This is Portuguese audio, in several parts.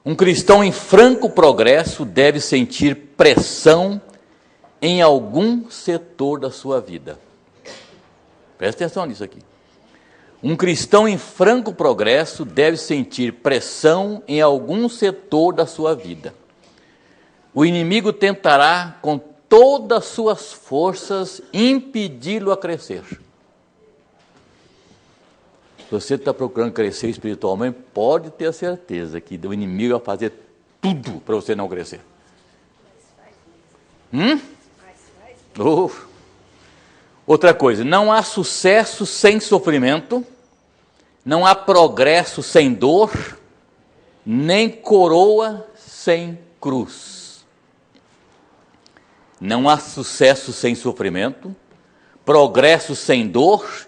Um cristão em franco progresso deve sentir pressão em algum setor da sua vida. Presta atenção nisso aqui. Um cristão em franco progresso deve sentir pressão em algum setor da sua vida. O inimigo tentará, com todas as suas forças, impedi-lo a crescer. Se você está procurando crescer espiritualmente, pode ter a certeza que o inimigo vai fazer tudo para você não crescer. Outra coisa, não há sucesso sem sofrimento, não há progresso sem dor, nem coroa sem cruz. Não há sucesso sem sofrimento, progresso sem dor,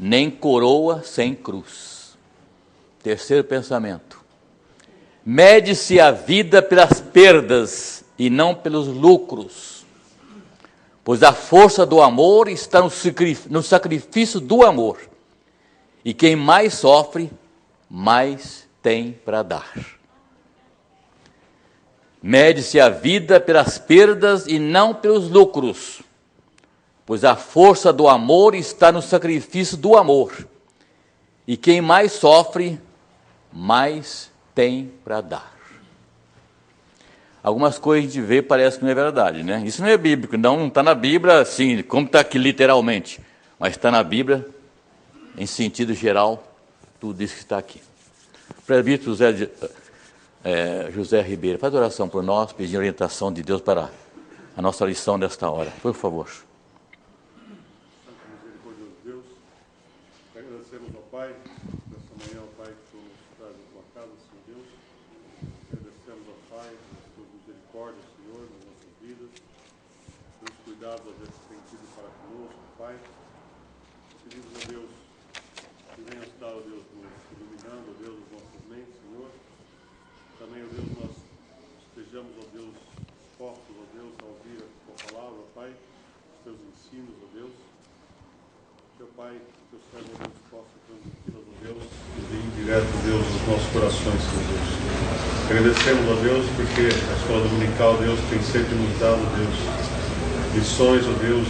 nem coroa sem cruz. Terceiro pensamento. Mede-se a vida pelas perdas e não pelos lucros, pois a força do amor está no sacrifício do amor, e quem mais sofre, mais tem para dar. Mede-se a vida pelas perdas e não pelos lucros, pois a força do amor está no sacrifício do amor, e quem mais sofre, mais tem para dar. Algumas coisas a gente vê parece que não é verdade, né? Isso não é bíblico, não está na Bíblia assim, como está aqui literalmente, mas está na Bíblia, em sentido geral, tudo isso que está aqui. Presbítero José Ribeiro, faz oração por nós, pedindo orientação de Deus para a nossa lição desta hora, por favor. Agradecemos ao Pai, nesta manhã, ao Pai, que tu nos traz a tua casa, Senhor Deus. Agradecemos ao Pai, pelas tuas misericórdias, Senhor, nas nossas vidas, pelos cuidados, ó Deus, que tem tido para conosco, Pai. Pedimos, ó Deus, que venha estar, ó Deus, nos iluminando, ó Deus, as nossas mentes, Senhor. Também, ó Deus, nós estejamos, ó Deus, dispostos, ó Deus, a ouvir a tua palavra, Pai, os teus ensinos, ó Deus. Meu Pai, que o Senhor, Deus, possa transmiti-las, ó Deus, e vir direto, Deus, aos nossos corações, Senhor Deus. Agradecemos, ó Deus, porque a escola dominical, Deus, tem sempre nos dado, Deus, lições, ó Deus,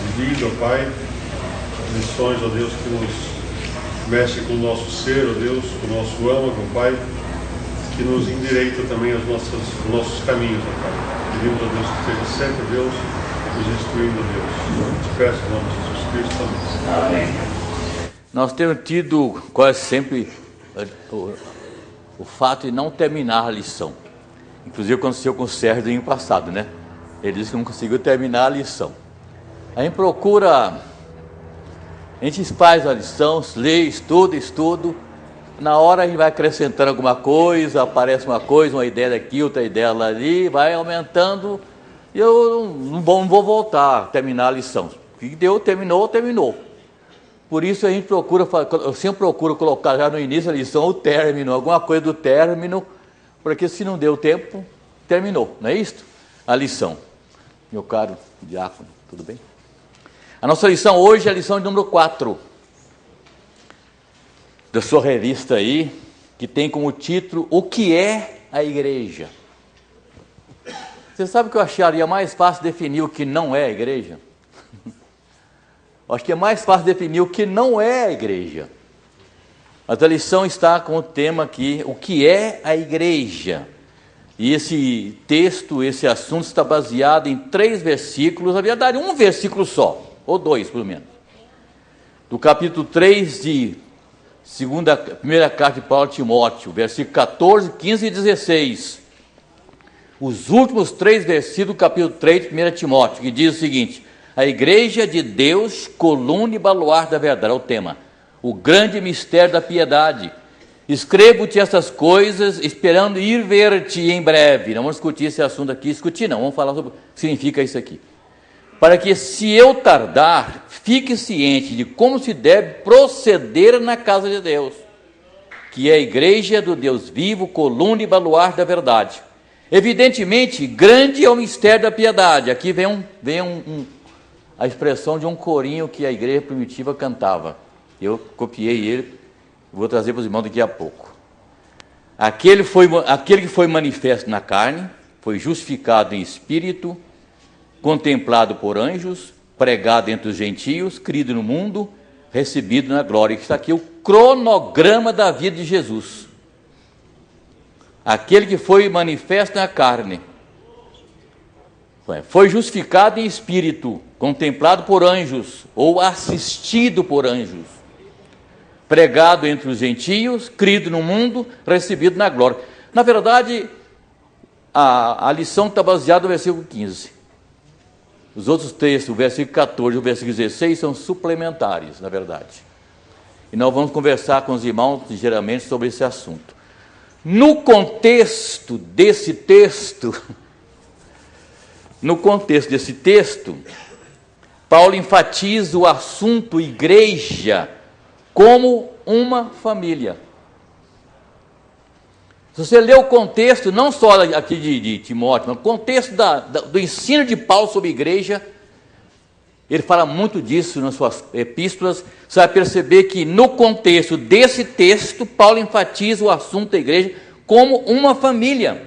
de vida, ó Pai, lições, ó Deus, que nos mexem com o nosso ser, ó Deus, com o nosso âmago, ó Pai, que nos endireita também os nossos caminhos, ó Pai. Pedimos, ó Deus, que seja sempre, Deus, nos instruindo, ó Deus. Te peço, em nome de Jesus Cristo, amém. Nós temos tido quase sempre o fato de não terminar a lição. Inclusive aconteceu com o Sérgio no ano passado, né? Ele disse que não conseguiu terminar a lição. A gente procura, a gente faz a lição, lê, estuda. Na hora a gente vai acrescentando alguma coisa, aparece uma coisa, uma ideia daqui, outra ideia lá ali, vai aumentando. E eu não vou voltar a terminar a lição. O que deu, terminou. Por isso a gente eu sempre procuro colocar já no início da lição o término, alguma coisa do término, porque se não deu tempo, terminou, não é isso? A lição. Meu caro diácono, tudo bem? A nossa lição hoje é a lição de número 4, da sua revista aí, que tem como título, O que é a Igreja? Você sabe que eu acharia mais fácil definir o que não é a igreja? Acho que é mais fácil definir o que não é a igreja. Mas a lição está com o tema aqui, o que é a igreja? E esse texto, esse assunto está baseado em 3 versículos, na verdade um versículo só, ou 2 pelo menos. Do capítulo 3 de primeira carta de Paulo a Timóteo, versículo 14, 15 e 16. Os últimos 3 versículos do capítulo 3 de 1 Timóteo, que diz o seguinte: a igreja de Deus, coluna e baluarte da verdade, é o tema, o grande mistério da piedade. Escrevo-te essas coisas, esperando ir ver-te em breve. Não vamos discutir esse assunto aqui, vamos falar sobre o que significa isso aqui. Para que, se eu tardar, fique ciente de como se deve proceder na casa de Deus, que é a igreja do Deus vivo, coluna e baluarte da verdade. Evidentemente, grande é o mistério da piedade. Aqui vem a expressão de um corinho que a igreja primitiva cantava. Eu copiei ele, vou trazer para os irmãos daqui a pouco. Aquele que foi manifesto na carne, foi justificado em espírito, contemplado por anjos, pregado entre os gentios, crido no mundo, recebido na glória. Está aqui o cronograma da vida de Jesus. Aquele que foi manifesto na carne, foi justificado em espírito, contemplado por anjos, ou assistido por anjos, pregado entre os gentios, crido no mundo, recebido na glória. Na verdade, a lição está baseada no versículo 15. Os outros textos, o versículo 14 e o versículo 16, são suplementares, na verdade. E nós vamos conversar com os irmãos ligeiramente sobre esse assunto. No contexto desse texto, Paulo enfatiza o assunto igreja como uma família. Se você ler o contexto, não só aqui de Timóteo, mas o contexto do ensino de Paulo sobre igreja, ele fala muito disso nas suas epístolas. Você vai perceber que no contexto desse texto, Paulo enfatiza o assunto da igreja como uma família.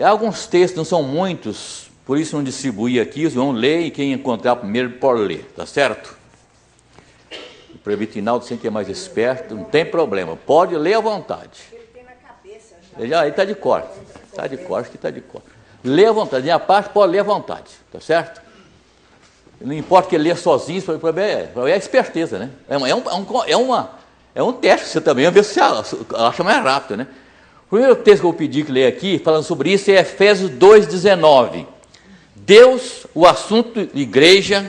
Alguns textos, não são muitos, por isso não distribuí aqui, os vão ler e quem encontrar primeiro pode ler, tá certo? O Previtinaldo sempre é mais esperto, não tem problema, pode ler à vontade. Ele tem na cabeça já. Ele está de cor, acho que está de cor. Lê à vontade, minha parte pode ler à vontade, tá certo? Não importa que ele lê sozinho, isso é esperteza, né? É um teste você também, a ver se você acha mais rápido, né? O primeiro texto que eu pedi que leia aqui, falando sobre isso, é Efésios 2,19. Deus, o assunto igreja,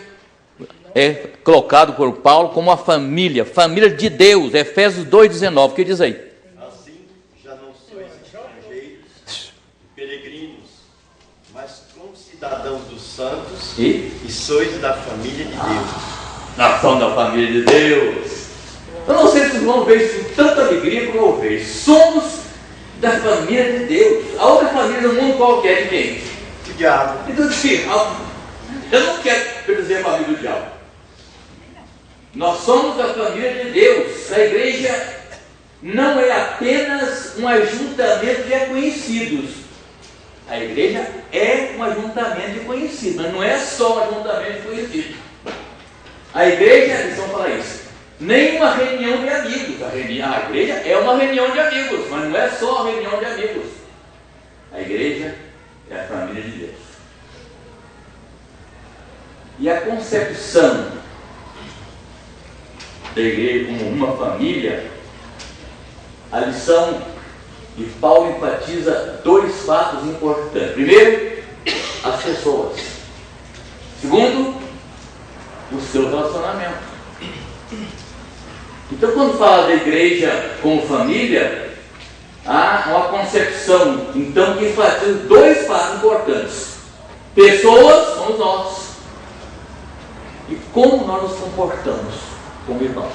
é colocado por Paulo como uma família de Deus, Efésios 2,19, o que diz aí? Assim, já não sois estrangeiros, peregrinos, mas concidadãos dos santos e sois da família de Deus. Nação da família de Deus. Eu não sei se os irmãos veem isso com tanta alegria como eu vejo. Somos da família de Deus. A outra família do mundo qualquer de quem? Do diabo. E do diabo. Eu não quero dizer a família do diabo. Nós somos a família de Deus. A igreja não é apenas um ajuntamento de conhecidos. A igreja é um ajuntamento de conhecidos, mas não é só um ajuntamento de conhecidos. A igreja, eles vão falar isso, nem uma reunião de amigos. A igreja é uma reunião de amigos, mas não é só uma reunião de amigos. A igreja é a família de Deus. E a concepção da igreja como uma família, a lição de Paulo enfatiza dois fatos importantes. Primeiro, as pessoas. Segundo, o seu relacionamento. Então, quando fala da igreja como família, há uma concepção, então, que enfatiza dois fatos importantes. Pessoas somos nós. E como nós nos comportamos como irmãos.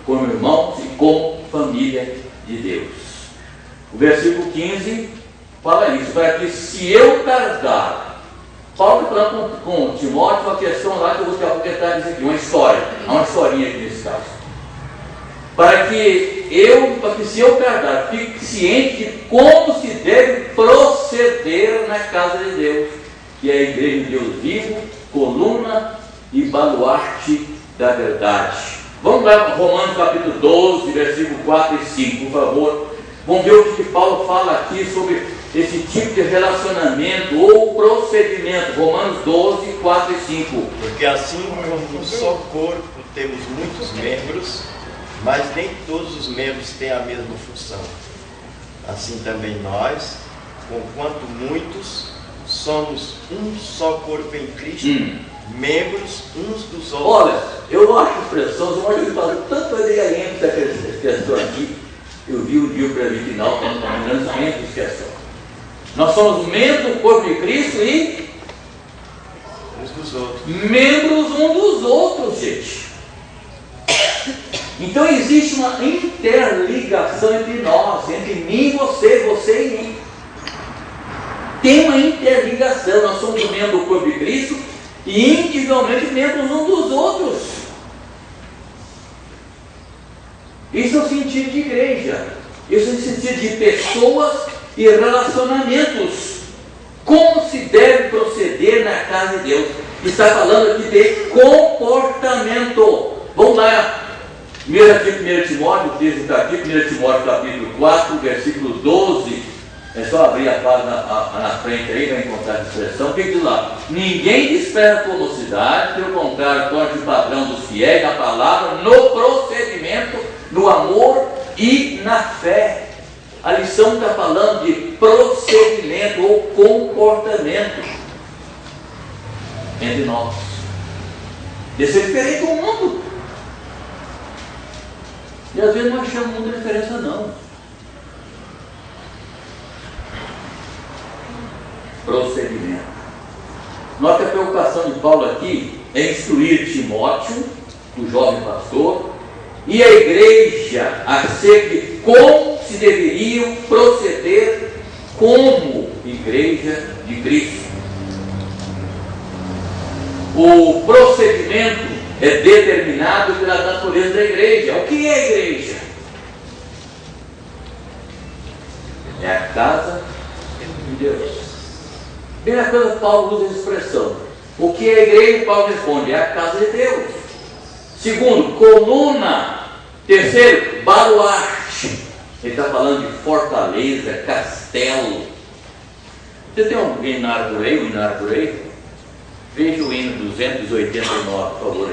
Como irmãos e como família de Deus. O versículo 15 fala isso, para que se eu tardar, Paulo está falando com Timóteo uma questão lá que eu vou tentar dizer aqui, uma história, há uma historinha aqui nesse caso. Para que se eu tardar, fique ciente de como se deve proceder na casa de Deus, que é a igreja de Deus vivo, coluna e baluarte da verdade. Vamos lá, Romanos capítulo 12, versículo 4 e 5, por favor. Vamos ver o que Paulo fala aqui sobre esse tipo de relacionamento ou procedimento. Romanos 12, 4 e 5. Porque assim como um só corpo temos muitos membros, mas nem todos os membros têm a mesma função. Assim também nós, conquanto muitos, somos um só corpo em Cristo, membros uns dos outros. Olha, eu acho a expressão, você pode falar tanto alinhamento dessa questão aqui. Eu vi o dia para mim final, terminando essa questão. Nós somos membros do corpo de Cristo e uns dos outros. Membros um dos outros, gente. Então existe uma interligação entre nós, entre mim e você e mim. Tem uma interligação, nós somos membros do corpo de Cristo e individualmente membros um dos outros. Isso é o sentido de igreja. Isso é o sentido de pessoas e relacionamentos. Como se deve proceder na casa de Deus? Está falando aqui de comportamento. Vamos lá. 1 Timóteo, o texto está aqui, 1 Timóteo capítulo 4, versículo 12. É só abrir a página na frente aí, vai encontrar a expressão. O que diz lá? Ninguém despreza a mocidade, pelo contrário, torne o padrão dos fiéis na palavra, no procedimento, no amor e na fé. A lição está falando de procedimento ou comportamento entre nós. Desse é diferente do mundo. E às vezes não achamos muita diferença não. Procedimento. Note a preocupação de Paulo aqui é instruir Timóteo, o jovem pastor, e a igreja acerca de como se deveriam proceder como igreja de Cristo. O procedimento é determinado pela natureza da igreja. O que é a igreja? É a casa de Deus. Primeira coisa, Paulo usa a expressão. O que é a igreja? Paulo responde, é a casa de Deus. Segundo, coluna. Terceiro, baluarte. Ele está falando de fortaleza, castelo. Você tem alguém na Arborei? O hino Arborei? Veja o hino 289, por favor.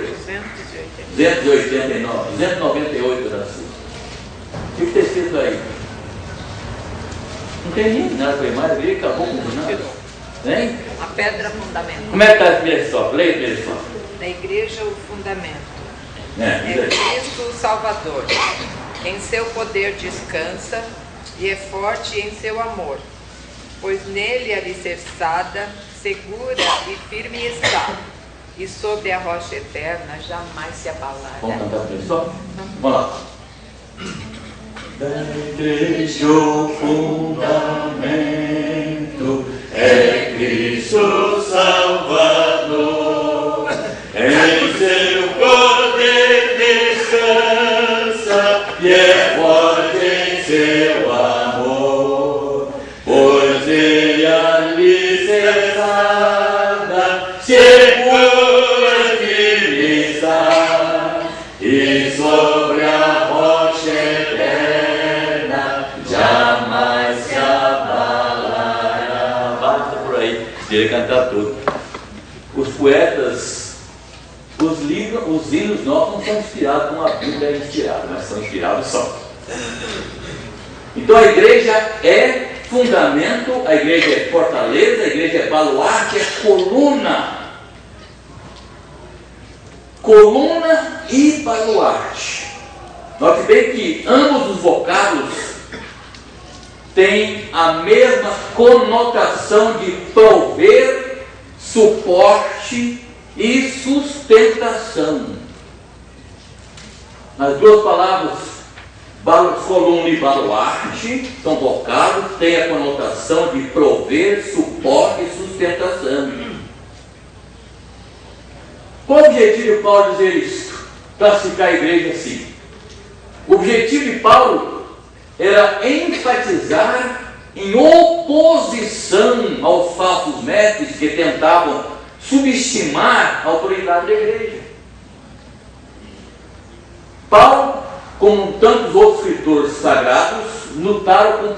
289, 298 da sua. O que está escrito aí? Não tem nem nada para ir mais, ele acabou com nada. Tem? A pedra fundamental. Como é que está a primeira estrofe? Leia a primeira estrofe. Da igreja, o fundamento. É Cristo o Salvador. Em seu poder descansa e é forte em seu amor, pois nele alicerçada, segura e firme está, e sobre a rocha eterna jamais se abalará. Vamos cantar a primeira estrofe? Vamos lá. Da igreja o fundamento é Cristo Salvador, em seu poder descansa e é forte em seu amor, pois ele alicerçada, segura firme está, e sobre a rocha eterna jamais se abalará. Basta por aí, ele cantar tudo. Os poetas, os hinos nossos não são inspirados como a Bíblia é inspirada, mas são inspirados só. Então a igreja é fundamento, a igreja é fortaleza, a igreja é baluarte, é coluna. Coluna e baluarte. Note bem que ambos os vocábulos têm a mesma conotação de prover, suporte e sustentação. As duas palavras, coluna e baluarte, são vocábulos, têm a conotação de prover, suporte e sustentação. Qual o objetivo de Paulo dizer isso? Classificar a igreja assim. O objetivo de Paulo era enfatizar em oposição aos falsos mestres que tentavam subestimar a autoridade da igreja. Paulo, como tantos outros escritores sagrados, lutaram com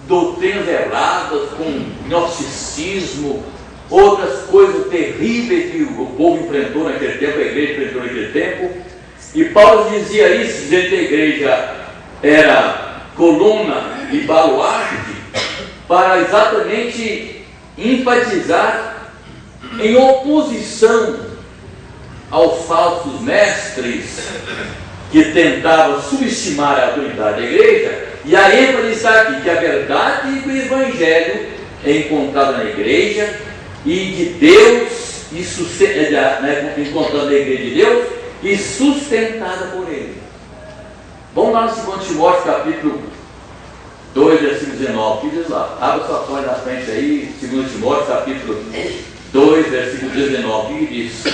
doutrinas erradas, com gnosticismo, outras coisas terríveis que o povo enfrentou naquele tempo, a igreja enfrentou naquele tempo. E Paulo dizia isso, dizendo que a igreja era coluna e baluarte, para exatamente enfatizar em oposição aos falsos mestres que tentavam subestimar a autoridade da igreja. E a ênfase está aqui, que a verdade do evangelho é encontrada na igreja e de Deus, encontrada na igreja de Deus e sustentada por ele. Vamos lá no 2 Timóteo capítulo 2, versículo 19, que diz lá, abra sua folha na frente aí, 2 Timóteo capítulo 2, versículo 19, que diz: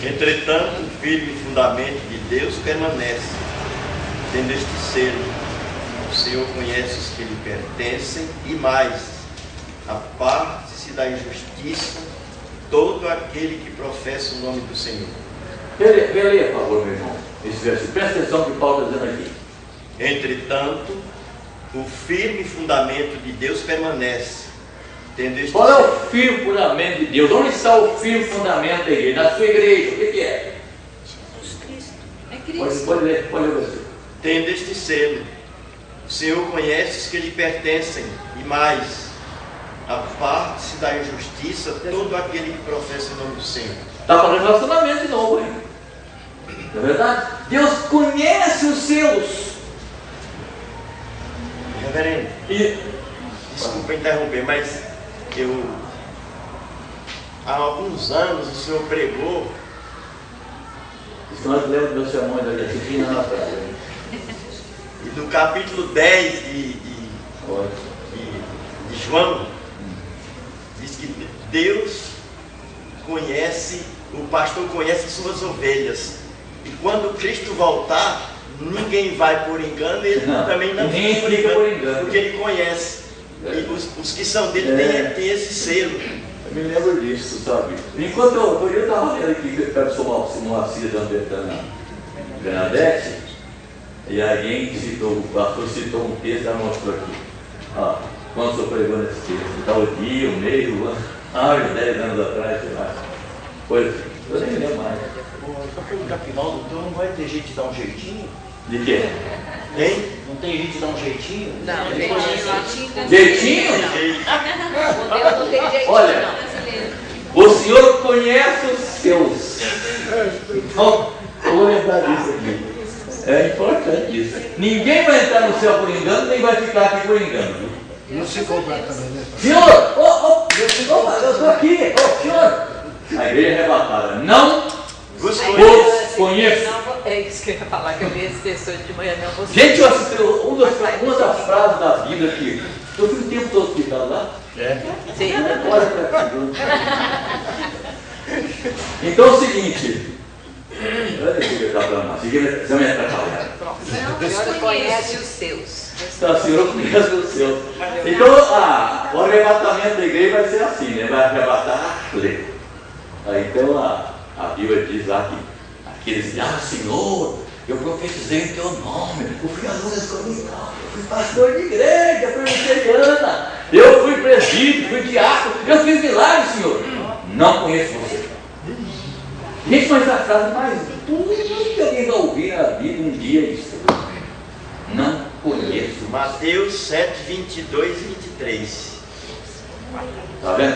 Entretanto, o firme fundamento de Deus permanece, tendo este selo, o Senhor conhece os que lhe pertencem, e mais, aparte-se da injustiça todo aquele que professa o nome do Senhor. Leia, por favor, meu irmão, esse versículo. Presta atenção que Paulo está dizendo aqui. Entretanto, o firme fundamento de Deus permanece, tendo este Qual é o firme fundamento de Deus? Onde está o firme fundamento da igreja? Na sua igreja. O que é? Jesus Cristo. É Cristo. Pode ler você. Tendo este selo, o Senhor conhece os que lhe pertencem, e mais, aparte-se da injustiça todo aquele que professa o nome do Senhor. Está falando de relacionamento de novo, hein? Não é verdade? Deus conhece os seus. Reverendo, desculpa interromper, mas há alguns anos o senhor pregou. Isso nós lemos meus sermões aqui, assistindo na praia. E no capítulo 10 de João, diz que Deus conhece, o pastor conhece suas ovelhas. E quando Cristo voltar, ninguém vai por engano, ele também não ninguém fica fica por engano, porque ele conhece. E os que são dele têm esse selo. Eu me lembro disso, sabe? Enquanto eu estava lendo aqui, que eu sou uma filha da Bernadette, e alguém citou, o pastor citou um texto, ela mostrou aqui. Quando eu estou pregando esse texto, tal dia, o mês, o ano, 10 anos atrás, sei lá. Coisa, eu nem me lembro mais. Só perguntar pro Rinaldo, então não vai ter jeito de dar um jeitinho? De quê? Hein? Não tem jeito de dar um jeitinho? Não, jeitinho. Jeitinho? O Deus não tem jeitinho, Olha, não. o Senhor conhece os seus. Então, eu vou lembrar disso aqui. É importante isso. Ninguém vai entrar no céu por engano, nem vai ficar aqui por engano. Não se compra também, né? Senhor, eu estou aqui, senhor. A igreja é arrebatada. Não Vos vos conheço. É isso que eu ia falar, que eu vi esse texto hoje de manhã, não você. Gente, eu assisti uma das frases da Bíblia aqui. Eu fui o tempo todo hospital lá. Sim. Olha para Deus. Então é o seguinte. Olha aqui que eu estava falando. Você me atrapalhar. O Senhor conhece os seus. Então, o Senhor conhece os seus. Então, o arrebatamento da igreja vai ser assim, né? Vai arrebatar a lei. Então, a Bíblia diz lá que aqueles dizem, Senhor, eu profetizei em teu nome, eu fui aluno da escola dominical, eu fui pastor de igreja, fui luterana, eu fui presbítero, fui diácono, eu fiz milagres, Senhor. Não conheço você. Gente, mas a frase mais dura que alguém vai ouvir na vida um dia é isso. Não conheço. Mateus 7, 22 e 23. Tá vendo?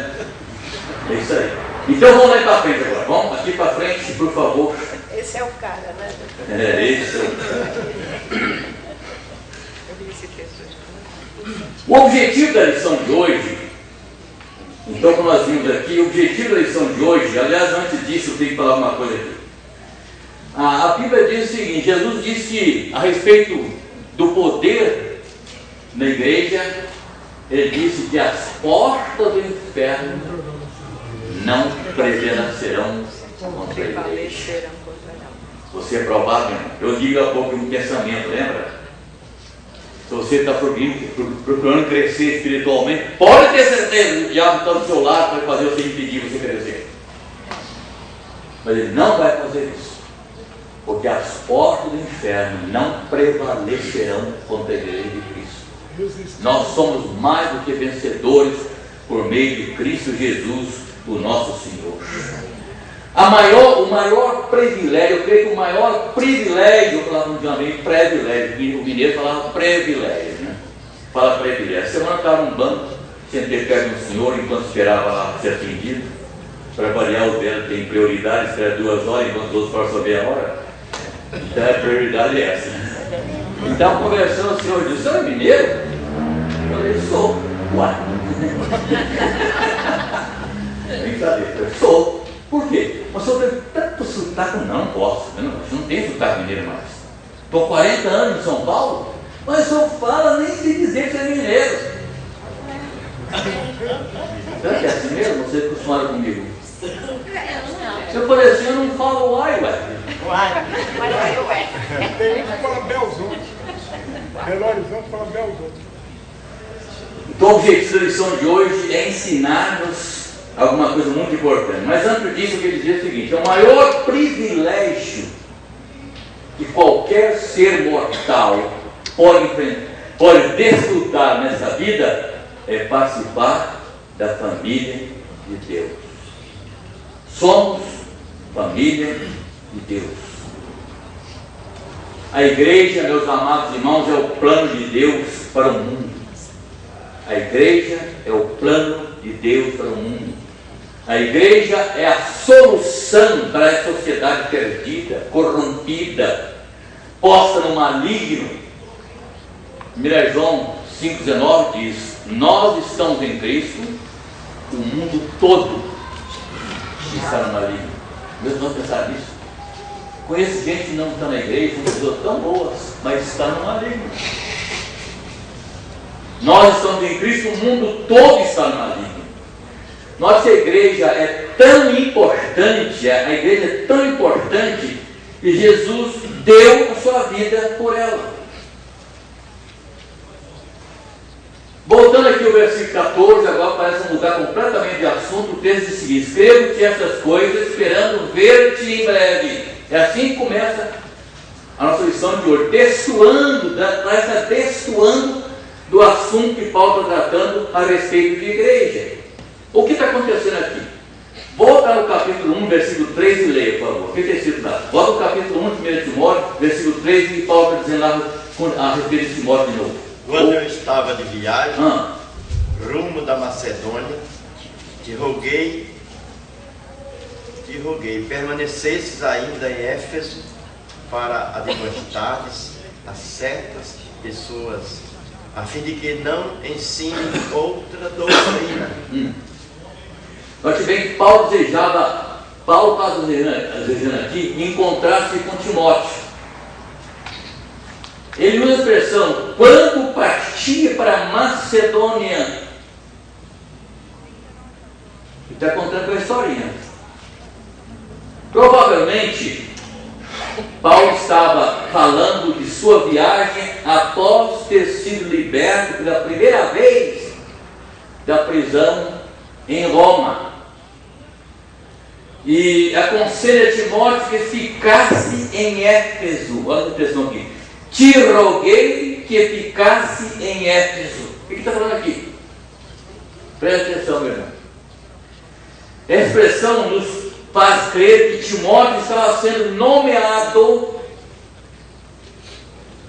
É isso aí. Então vamos lá para frente agora. Vamos aqui para frente, por favor. Esse é o cara, né? É isso. Eu vi esse texto hoje. O objetivo da lição de hoje, então, como nós vimos aqui, o objetivo da lição de hoje, aliás, antes disso, eu tenho que falar uma coisa aqui. A Bíblia diz o seguinte: Jesus disse que, a respeito do poder na igreja, ele disse que as portas do inferno não prevalecerão contra a igreja. Você é provável, eu digo há pouco um pensamento, lembra? Se você está procurando crescer espiritualmente, pode ter certeza, o diabo está do seu lado para fazer você impedir você crescer. Mas ele não vai fazer isso, porque as portas do inferno não prevalecerão contra a igreja de Cristo. Nós somos mais do que vencedores por meio de Cristo Jesus, o nosso Senhor. O maior privilégio, eu creio que o maior privilégio, eu falava antigamente privilégio, o mineiro falava privilégio, né? Fala privilégio. Semana eu estava num banco, sentei perto de um senhor enquanto esperava lá ser atendido. Para variar, o velho tem prioridade, espera 2 horas, enquanto os outros passam meia hora. Então a prioridade é essa. Então, conversando, o senhor disse: "Você é mineiro?" Eu falei: "Sou." Uai. Brincadeira, eu sou. Por quê? Mas eu tenho tanto sotaque, não posso. Eu não tenho sotaque mineiro mais. Estou 40 anos em São Paulo, mas eu falo nem se dizer que você é mineiro. Será que é assim mesmo? Vocês acostumaram comigo? Eu falei assim: eu não falo uai. Tem que falar Belzonte. Valorizando para bem aos outros. Então, o objetivo da lição de hoje é ensinar-nos alguma coisa muito importante. Mas antes disso, eu queria dizer o seguinte: o maior privilégio que qualquer ser mortal pode desfrutar nessa vida é participar da família de Deus. Somos família de Deus. A igreja, meus amados irmãos, é o plano de Deus para o mundo. A igreja é o plano de Deus para o mundo. A igreja é a solução para a sociedade perdida, corrompida, posta no maligno. 1 João 5,19 diz: nós estamos em Cristo, o mundo todo está no maligno. Meus irmãos, pensar nisso. Conheço gente que não está na igreja, são pessoas tão boas, mas está no maligno. Nós estamos em Cristo, o mundo todo está no maligno. Nossa igreja é tão importante, a igreja é tão importante, que Jesus deu a sua vida por ela. Voltando aqui ao versículo 14, agora parece mudar completamente de assunto. O texto diz o seguinte: escrevo-te essas coisas, esperando ver-te em breve. É assim que começa a nossa lição de hoje, destoando do assunto que Paulo está tratando a respeito de igreja. O que está acontecendo aqui? Volta no capítulo 1, versículo 3 e leia, por favor. O que está escrito lá? Volta no capítulo 1 de 1 Timóteo, versículo 3, e Paulo está dizendo lá a respeito de Timóteo de novo. Quando eu estava de viagem, rumo da Macedônia, te roguei, permanecesses ainda em Éfeso para admoestares a certas pessoas, a fim de que não ensinem outra doutrina. Note bem que Paulo está desejando aqui encontrar-se com Timóteo. Ele usa a expressão, quando partia para Macedônia. Ele está contando uma historinha. Provavelmente, Paulo estava falando de sua viagem após ter sido liberto pela primeira vez da prisão em Roma. E aconselha Timóteo que ficasse em Éfeso. Olha a expressão aqui: te roguei que ficasse em Éfeso. O que está falando aqui? Presta atenção, meu irmão. Essa expressão nos faz crer que Timóteo estava sendo nomeado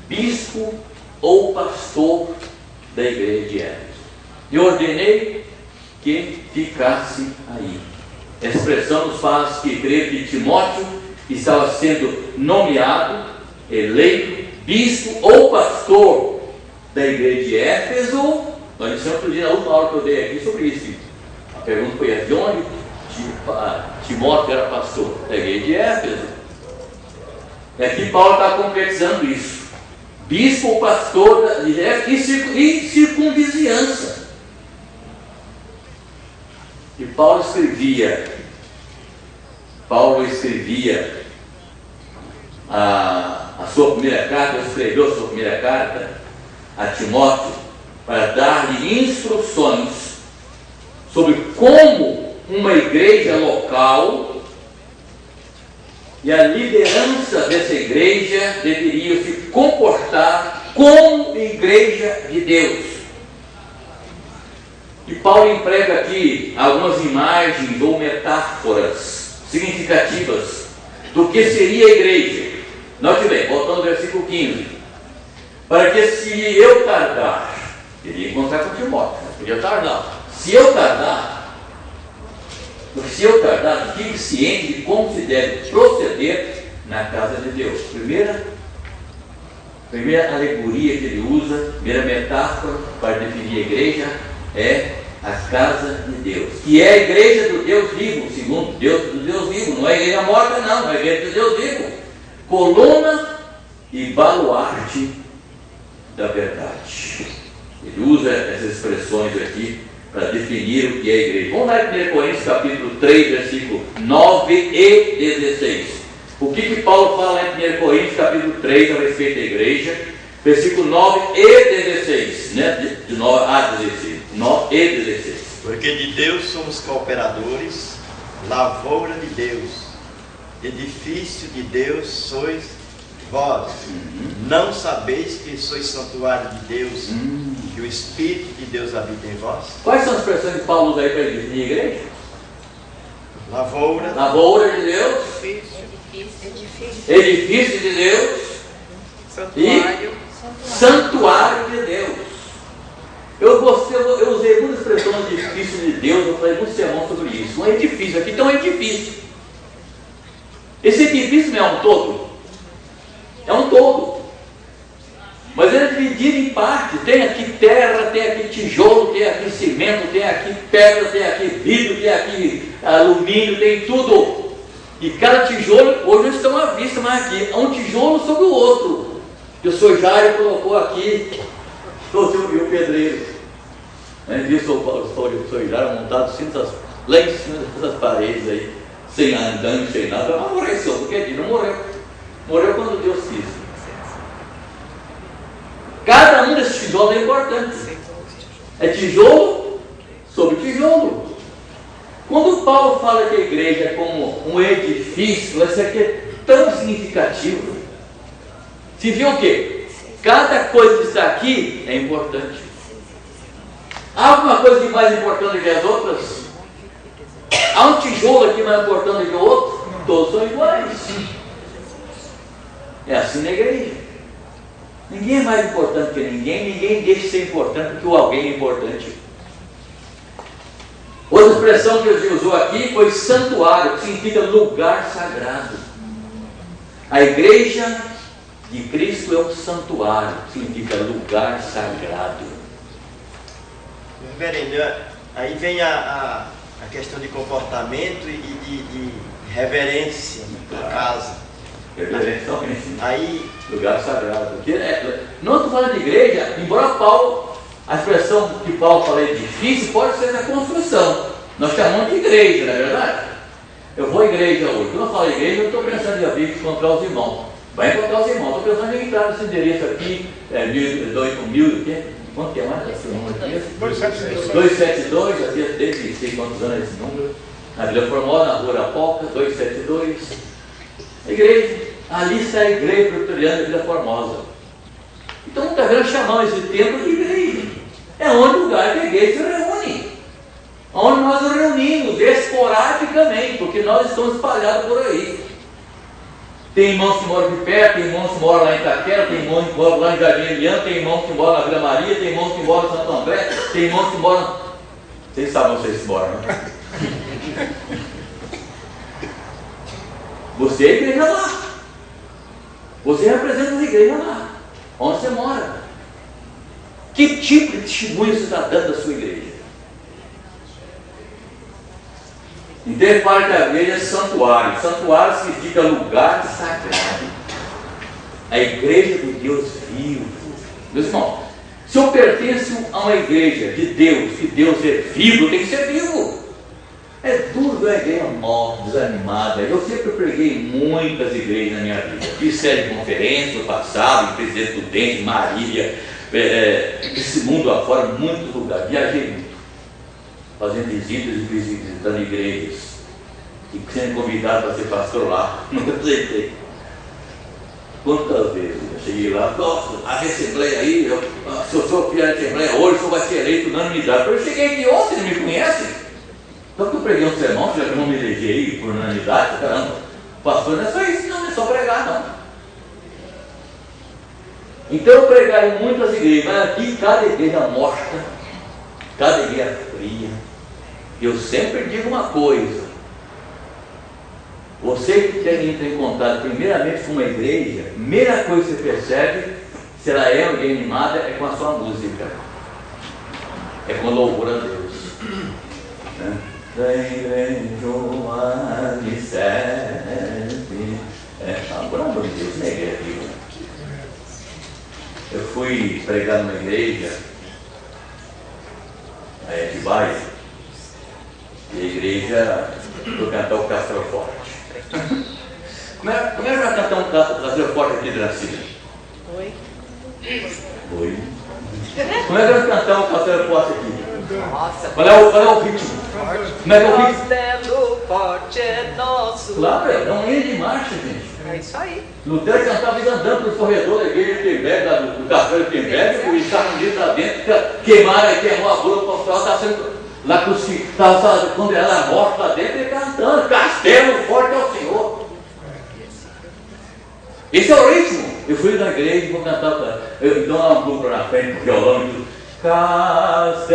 bispo ou pastor da igreja de Éfeso. E ordenei que ficasse aí. Essa expressão nos faz crer que Timóteo estava sendo nomeado, eleito, bispo ou pastor da igreja de Éfeso. Nós dissemos outro dia, na última aula que eu dei aqui sobre isso. A pergunta foi: de onde Timóteo era pastor? Da igreja de Éfeso. E aqui Paulo está concretizando isso: bispo ou pastor de Éfeso e circunvizinhança. E Paulo escrevia a sua primeira carta, escreveu a sua primeira carta a Timóteo para dar-lhe instruções sobre como uma igreja local e a liderança dessa igreja deveriam se comportar como igreja de Deus. E Paulo emprega aqui algumas imagens ou metáforas significativas do que seria a igreja. Note bem, voltando ao versículo 15: para que se eu tardar, ele ia encontrar com Timóteo, mas podia tardar. Se eu tardar, fique ciente de como se deve proceder na casa de Deus. Primeira alegoria que ele usa, primeira metáfora para definir a igreja é a casa de Deus, que é a igreja do Deus vivo, segundo Deus do Deus vivo. Não é a igreja morta, não, é a igreja do Deus vivo, coluna e baluarte da verdade. Ele usa essas expressões aqui para definir o que é a igreja. Vamos lá em 1 Coríntios capítulo 3, versículo 9 e 16. O que Paulo fala em 1 Coríntios capítulo 3 a respeito da igreja? versículo 9 e 16, né? De 9 a 16, 9 e 16. Porque de Deus somos cooperadores, lavoura de Deus, edifício de Deus sois vós. Não sabeis que sois santuário de Deus, que o Espírito de Deus habita em vós? Quais são as expressões que Paulo usa aí para definir a igreja? Lavoura de Deus, Edifício. edifício de Deus Santuário. e santuário de Deus. Eu usei muitas expressões de edifício de Deus, eu falei muito sermão sobre isso. Um edifício, aqui tem um edifício. Esse edifício não é um todo? É um todo. Mas ele é dividido em partes. Tem aqui terra, tem aqui tijolo, tem aqui cimento, tem aqui pedra, tem aqui vidro, tem aqui alumínio, tem tudo. E cada tijolo, hoje não estão à vista, mas aqui é um tijolo sobre o outro. Que o senhor Jairo colocou aqui. Você ouviu o pedreiro. Viu o senhor Jairo montado assim, lá em cima dessas paredes aí, sem andando, sem nada. Mas morreu, porque não morreu. Morreu quando Deus quis. Cada um desses tijolos é importante. É tijolo sobre tijolo. Quando Paulo fala que a igreja é como um edifício, isso aqui é tão significativo. Se viu o quê? Cada coisa que está aqui é importante. Há alguma coisa de mais importante que as outras? Há um tijolo aqui mais importante que o outro? Todos são iguais. É assim na igreja. Ninguém é mais importante que ninguém deixa de ser importante porque o alguém é importante. Outra expressão que ele usou aqui foi santuário, que significa lugar sagrado. A igreja de Cristo é um santuário, que significa lugar sagrado. Reverendo, aí vem a questão de comportamento e de reverência na casa. Reverência, aí, lugar sagrado. Não estou falando de igreja, embora Paulo, a expressão que Paulo fala edifício pode ser na construção. Nós chamamos de igreja, não é verdade? Eu vou à igreja hoje. Quando eu falo igreja, eu estou pensando em abrir encontrar os irmãos. Vai encontrar os irmãos. Estou pensando em entrar nesse endereço aqui, 1.000, quanto que é mais esse número aqui? 272, aqui desde sei quantos anos esse número. Na Vila Formosa, na Rua Arapoca, 272. A igreja, ali está a igreja pretoriana da Vila Formosa. Então, muitas vezes chamamos esse templo de igreja. É onde o lugar que a igreja se reúne. Onde nós nos reunimos esporadicamente, porque nós estamos espalhados por aí. Tem irmãos que moram de perto, tem irmãos que moram lá em Itaquera, tem irmãos que moram lá em Jardim Eliano, tem irmãos que moram na Vila Maria, tem irmãos que moram em Santo André, tem irmãos que moram... Vocês sabem onde vocês moram, né? Você é a igreja lá. Você representa a igreja lá, onde você mora. Que tipo de testemunho você está dando da sua igreja? Então ele fala que a igreja é santuário. Santuário significa lugar sagrado. A igreja do Deus vivo. Meus irmãos, se eu pertenço a uma igreja de Deus, que Deus é vivo, eu tenho que ser vivo. É duro ver a igreja morta, desanimada. Eu sempre preguei em muitas igrejas na minha vida. Fiz série de conferência no passado, em Presidente Prudente, Marília, esse mundo afora, muitos lugares. Viajei muito, fazendo visitas e visitando igrejas. E sendo convidado para ser pastor lá. Nunca aceitei. Quantas vezes eu cheguei lá, nossa, a assembleia aí, se eu sou filho da assembleia hoje, o senhor vai ser eleito unanimidade. Eu cheguei aqui ontem, não me conhece? Então que eu preguei um sermão, já que não me eleger aí por unanimidade, caramba, pastor não é só isso, não é só pregar, não. Então eu pregar em muitas igrejas, mas aqui cada igreja morta, cada igreja fria. Eu sempre digo uma coisa: você que tem entra em contato primeiramente com uma igreja, a primeira coisa que você percebe, se ela é alguém animada, é com a sua música, é com louvor a Deus, né? Da igreja o alicerce, por amor de Deus, não é igreja viva. Eu fui pregar numa igreja de bairro, e a igreja foi cantar o Castro Forte. Como é que vai cantar um Castro Forte aqui de Brasília? Oi? Oi. Como é que nós cantamos o Castelo Forte aqui? Nossa. Qual é o ritmo? Como é que é o ritmo? Castelo forte é nosso. Claro, é um hino de marcha, gente. É isso aí. Lutero cantava isso andando pelo corredor da igreja de Wittenberg, do castelo de Wittenberg, e estavam ali lá dentro, queimou a bula para o pessoal, estava sendo lá estava condenado à morte lá dentro, ele cantando, Castelo Forte é o Senhor. Esse é o ritmo. Eu fui na igreja e vou cantar, eu dou uma dupla na frente com o violão e tudo. Castelo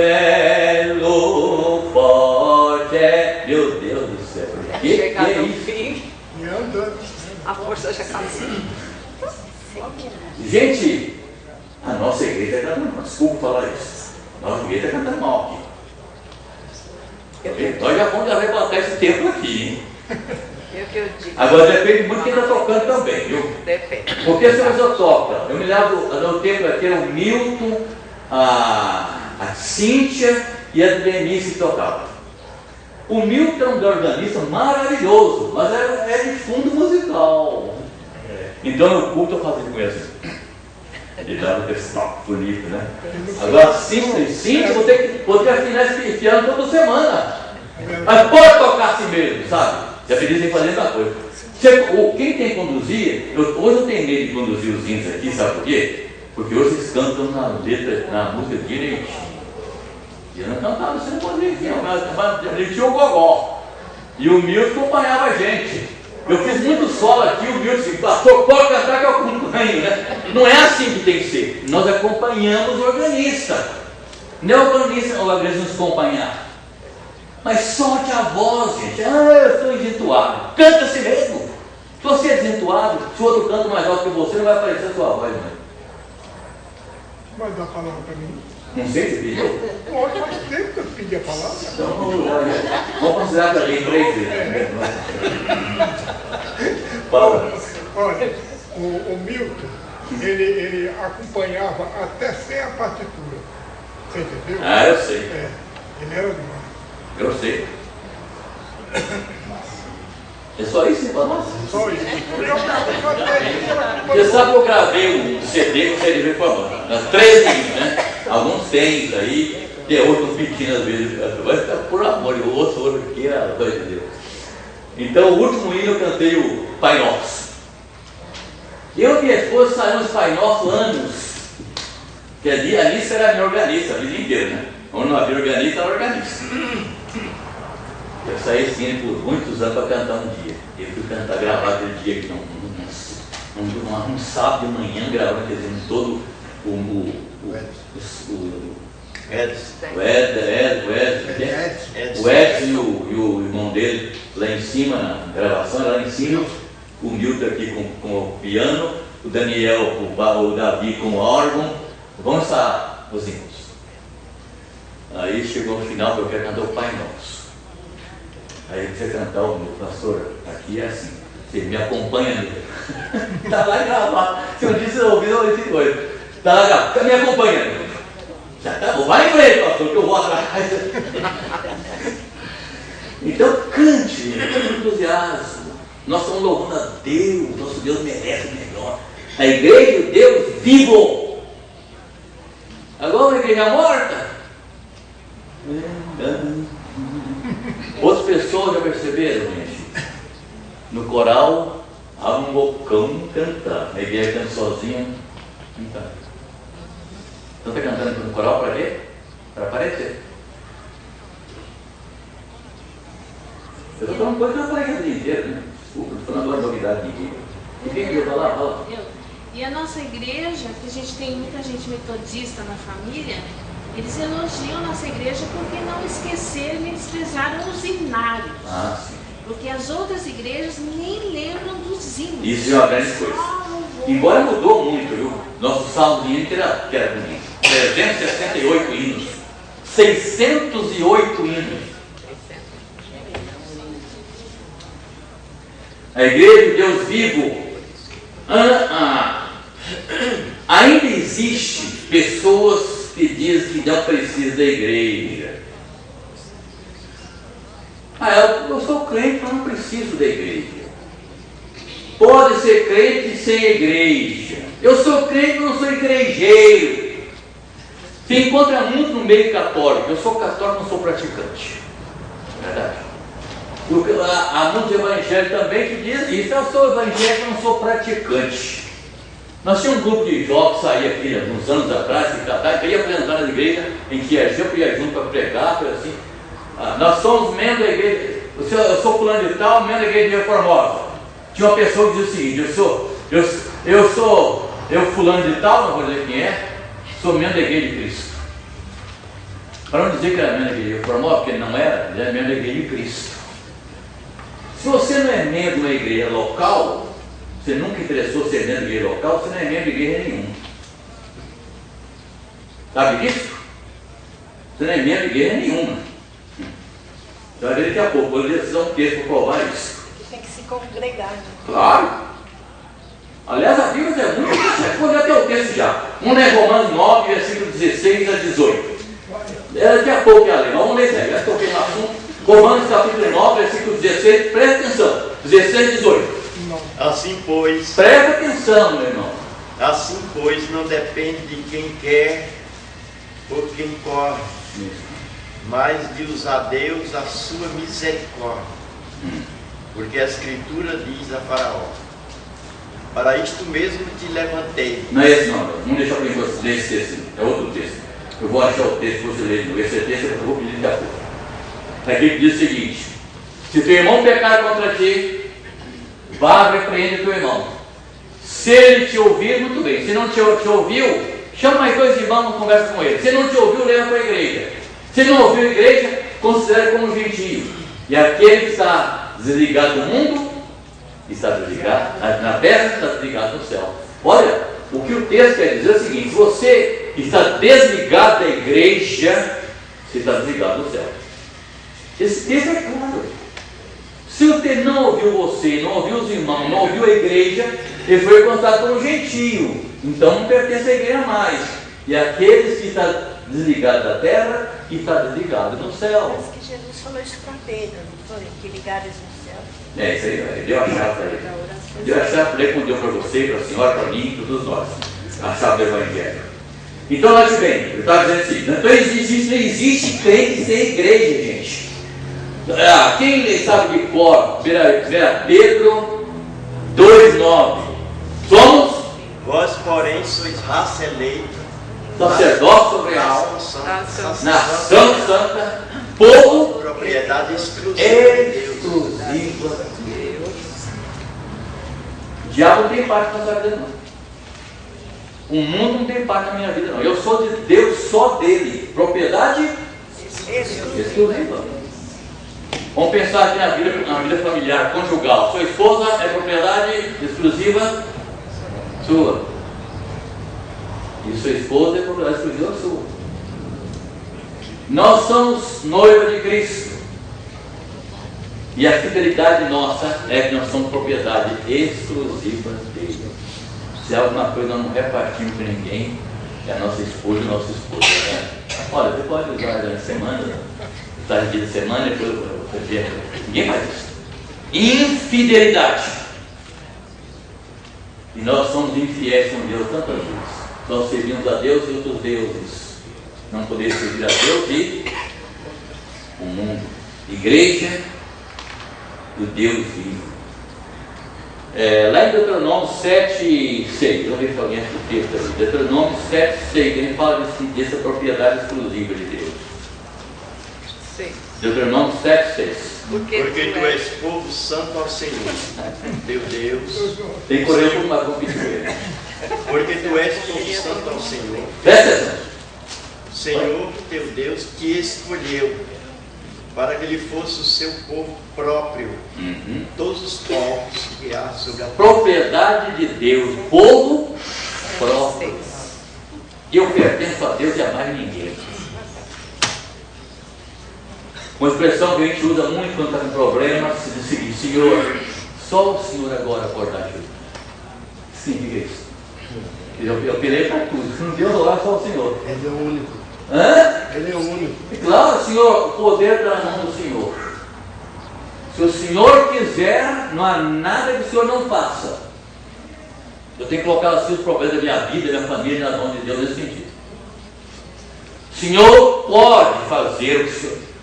Forte é, meu Deus do céu, que Chegar é no isso? fim, E andando. a força já acabou. Gente, a nossa igreja está cantando mal. Desculpa falar isso. A nossa igreja está cantando mal aqui. Nós já vamos arrebatar esse tempo aqui, hein? É o que eu digo. Agora depende muito de quem está tocando também, viu? Depende. Porque se a pessoa toca, eu me lembro no tempo aqui era o Milton, a Cíntia e a Denise tocavam. O Milton é um organista maravilhoso, mas é de fundo musical. Então no culto eu fazia com ele assim. Ele dava esse toque bonito, né? Agora Cíntia, vou ter que poder afinar esse piano toda semana. Mas pode tocar assim mesmo, sabe? Já pedi sem fazer muita coisa. Quem tem que conduzir, hoje eu tenho medo de conduzir os hinos aqui, sabe por quê? Porque hoje eles cantam na letra, na música direitinho. E eu não cantava sem direitinho, mas ele tinha o gogó. E o Milton acompanhava a gente. Eu fiz muito solo aqui, o Milton disse, pastor, pode cantar que eu acompanho, né? Não é assim que tem que ser. Nós acompanhamos o organista. Não é o organista nos acompanhar. Mas solte a voz, gente. Eu estou desentuado. Canta assim mesmo. Se você é desentuado, se o outro canta mais alto que você, não vai aparecer a sua voz, mãe. Vai dar a palavra para mim? Não sei se pediu. Pode, faz tempo que eu pedi a palavra. Então, vamos considerar que eu li 3 vezes. Fala. Olha, o Milton, ele acompanhava até sem a partitura. Você entendeu? Ah, eu sei. É, ele era demais. Eu sei. É só isso, hein, para nós? Só isso. Eu acompanhava. Você sabe que eu gravei um CD com o CD com a banda. Nas 3 linhas, né? Alguns tem isso aí, tem outros pedindo às vezes. Vai ficar por amor, e o outro aqui, entendeu? Então, o último hino eu cantei o Pai Nosso. Eu e minha esposa saímos Pai Nosso anos. Que a Alice era minha organista a vida inteira, né? Quando não havia organista, era organista. Eu saí assim por muitos anos para cantar um dia. Eu fui cantar, gravar aquele dia que um sábado de manhã, gravando, quer dizer, todo o Edson e o irmão dele lá em cima, na gravação, lá em cima, o Milton aqui com o piano, o Daniel, o Davi com o órgão. Vamos ensaiar os hinos. Aí chegou no final que eu quero cantar o Pai Nosso. Aí você cantar o meu pastor, aqui é assim, você me acompanha, está lá gravado. Se eu disse ouvido, eu disse coisa. Está lá gravado, me acompanha. Já tá bom, vai em frente, pastor, que eu vou atrás. Então cante, com entusiasmo. Nós estamos louvando a Deus, nosso Deus merece o melhor. A igreja do Deus vivo. Agora uma igreja morta. Outras pessoas já perceberam, gente? No coral, há um bocão cantar. A igreja canta sozinha, cantar. Então está cantando no coral para quê? Para aparecer. Eu estou falando coisa que eu falei a vida inteira, né? Desculpa, não estou falando agora novidade de ninguém. E quem queria falar? Fala. E a nossa igreja, que a gente tem muita gente metodista na família, eles elogiam a nossa igreja porque não esqueceram nem desprezaram os hinários. Ah, sim. Porque as outras igrejas nem lembram dos hinos. Isso é uma grande coisa. Embora mudou muito, viu? Nosso salmo de hino que era bonito. 368 hinos. 608 hinos. A igreja de Deus vivo. Ainda existe pessoas que dizem que não precisa da igreja. Eu sou crente, mas não preciso da igreja. pode ser crente sem igreja. Eu sou crente, mas não sou igrejeiro. Se encontra muito no meio católico. Eu sou católico, não sou praticante. Verdade. Há muitos evangélicos também que dizem isso. Eu sou evangélico, não sou praticante. Nós tínhamos um grupo de jovens que saía aqui uns anos atrás, que ia apresentar na igreja, em que a gente ia junto para pregar, assim. Nós somos membros da igreja. Eu sou fulano de tal, membro da igreja reformosa. Tinha uma pessoa que dizia o seguinte: eu fulano de tal, não vou dizer quem é, sou membro da igreja de Cristo. Para não dizer que era membro da igreja reformosa, porque ele não era, ele era membro da igreja de Cristo. Se você não é membro de uma igreja local, você nunca interessou ser membro de igreja local, você não é membro de igreja nenhuma. Sabe disso? Você não é membro de igreja nenhuma. Então, vai ver daqui a pouco, vou ler um texto para provar isso. Tem que se congregar. Né? Claro. Aliás, a Bíblia é muito interessante. Vou ler até o texto já. Um é Romanos 9, versículo 16 a 18. Daqui a pouco já lê. Vamos ler isso aí. Já toquei no assunto. Romanos capítulo 9, versículo 16. Presta atenção. 16 e 18. Assim, pois, Presta atenção, meu irmão. assim, pois, não depende de quem quer ou quem corre, mas de usar a Deus a sua misericórdia. Porque a Escritura diz a Faraó: para isto mesmo te levantei. Não é esse não, vamos deixar para você ler esse texto. É outro texto. Eu vou achar o texto para você ler. Esse texto eu vou pedir daqui a pouco. Aqui diz o seguinte: se teu irmão pecar contra ti, vá, repreende teu irmão. Se ele te ouvir, muito bem. Se não te ouviu, chama mais dois irmãos e conversa com ele. Se não te ouviu, leva para a igreja. Se não ouviu a igreja, considere como gentio. E aquele que está desligado do mundo, está desligado na terra, está desligado no céu. Olha, o que o texto quer dizer é o seguinte: se você está desligado da igreja, você está desligado do céu. Esse texto é claro. Se você não ouviu você, não ouviu os irmãos, não ouviu a igreja, ele foi contado como gentio. Então não pertence à igreja mais. E aqueles que estão desligados da terra, e está desligado no céu. Parece que Jesus falou isso para Pedro, não foi? Que ligares no céu. É isso aí, deu a chave para ele. Deu a chave para ele, quando deu para você, para a senhora, para mim, para todos nós. A chave do Evangelho. Então, note bem, ele está dizendo assim: não existe crente sem igreja, gente. Quem sabe de cor, Pedro 2,9. Somos? Vós, porém, sois raça eleita, Sacerdócio real, nação nação santa, povo propriedade exclusiva de Deus. exclusiva de Deus. O diabo não tem parte na sua vida, não. O mundo não tem parte na minha vida, não. Eu sou de Deus, só dele. Propriedade exclusiva. Vamos pensar aqui na vida familiar, conjugal. Sua esposa é propriedade exclusiva sua. E sua esposa é propriedade exclusiva sua. Nós somos noiva de Cristo. E a fidelidade nossa é que nós somos propriedade exclusiva dele. Se alguma coisa nós não repartimos com ninguém, é a nossa esposa e nosso esposo. Né? Olha, você pode usar durante a semana, tarde dia de semana, depois outro dia. Ninguém faz isso. Infidelidade. E nós somos infiéis com Deus tantas vezes. Nós servimos a Deus e outros deuses. Não podemos servir a Deus e o mundo. Igreja do Deus vivo. Lá em Deuteronômio 7,6, vamos ver se alguém acha o texto ali. Deuteronômio 7,6, ele fala dessa propriedade exclusiva de Deus. Sim. Deuteronômio 7,6. Porque tu és povo santo ao Senhor, teu Deus. Tem correr para competir com ele. Porque tu és povo santo ao Senhor. Presta atenção. Senhor, teu Deus, te escolheu para que ele fosse o seu povo próprio. Todos os povos que há sobre a terra. Propriedade de Deus, povo próprio. Eu pertenço a Deus e a mais ninguém. Uma expressão que a gente usa muito quando está com problemas, se diz o seguinte: Senhor, só o Senhor agora pode dar ajuda. Significa isso. Eu pirei para tudo. Se não Deus orar, só o Senhor. Ele é o único. Hã? Ele é o único. Claro, Senhor, o poder está na mão do Senhor. Se o Senhor quiser, não há nada que o Senhor não faça. Eu tenho que colocar assim os problemas da minha vida, da minha família, nas mãos de Deus nesse sentido. O Senhor pode fazer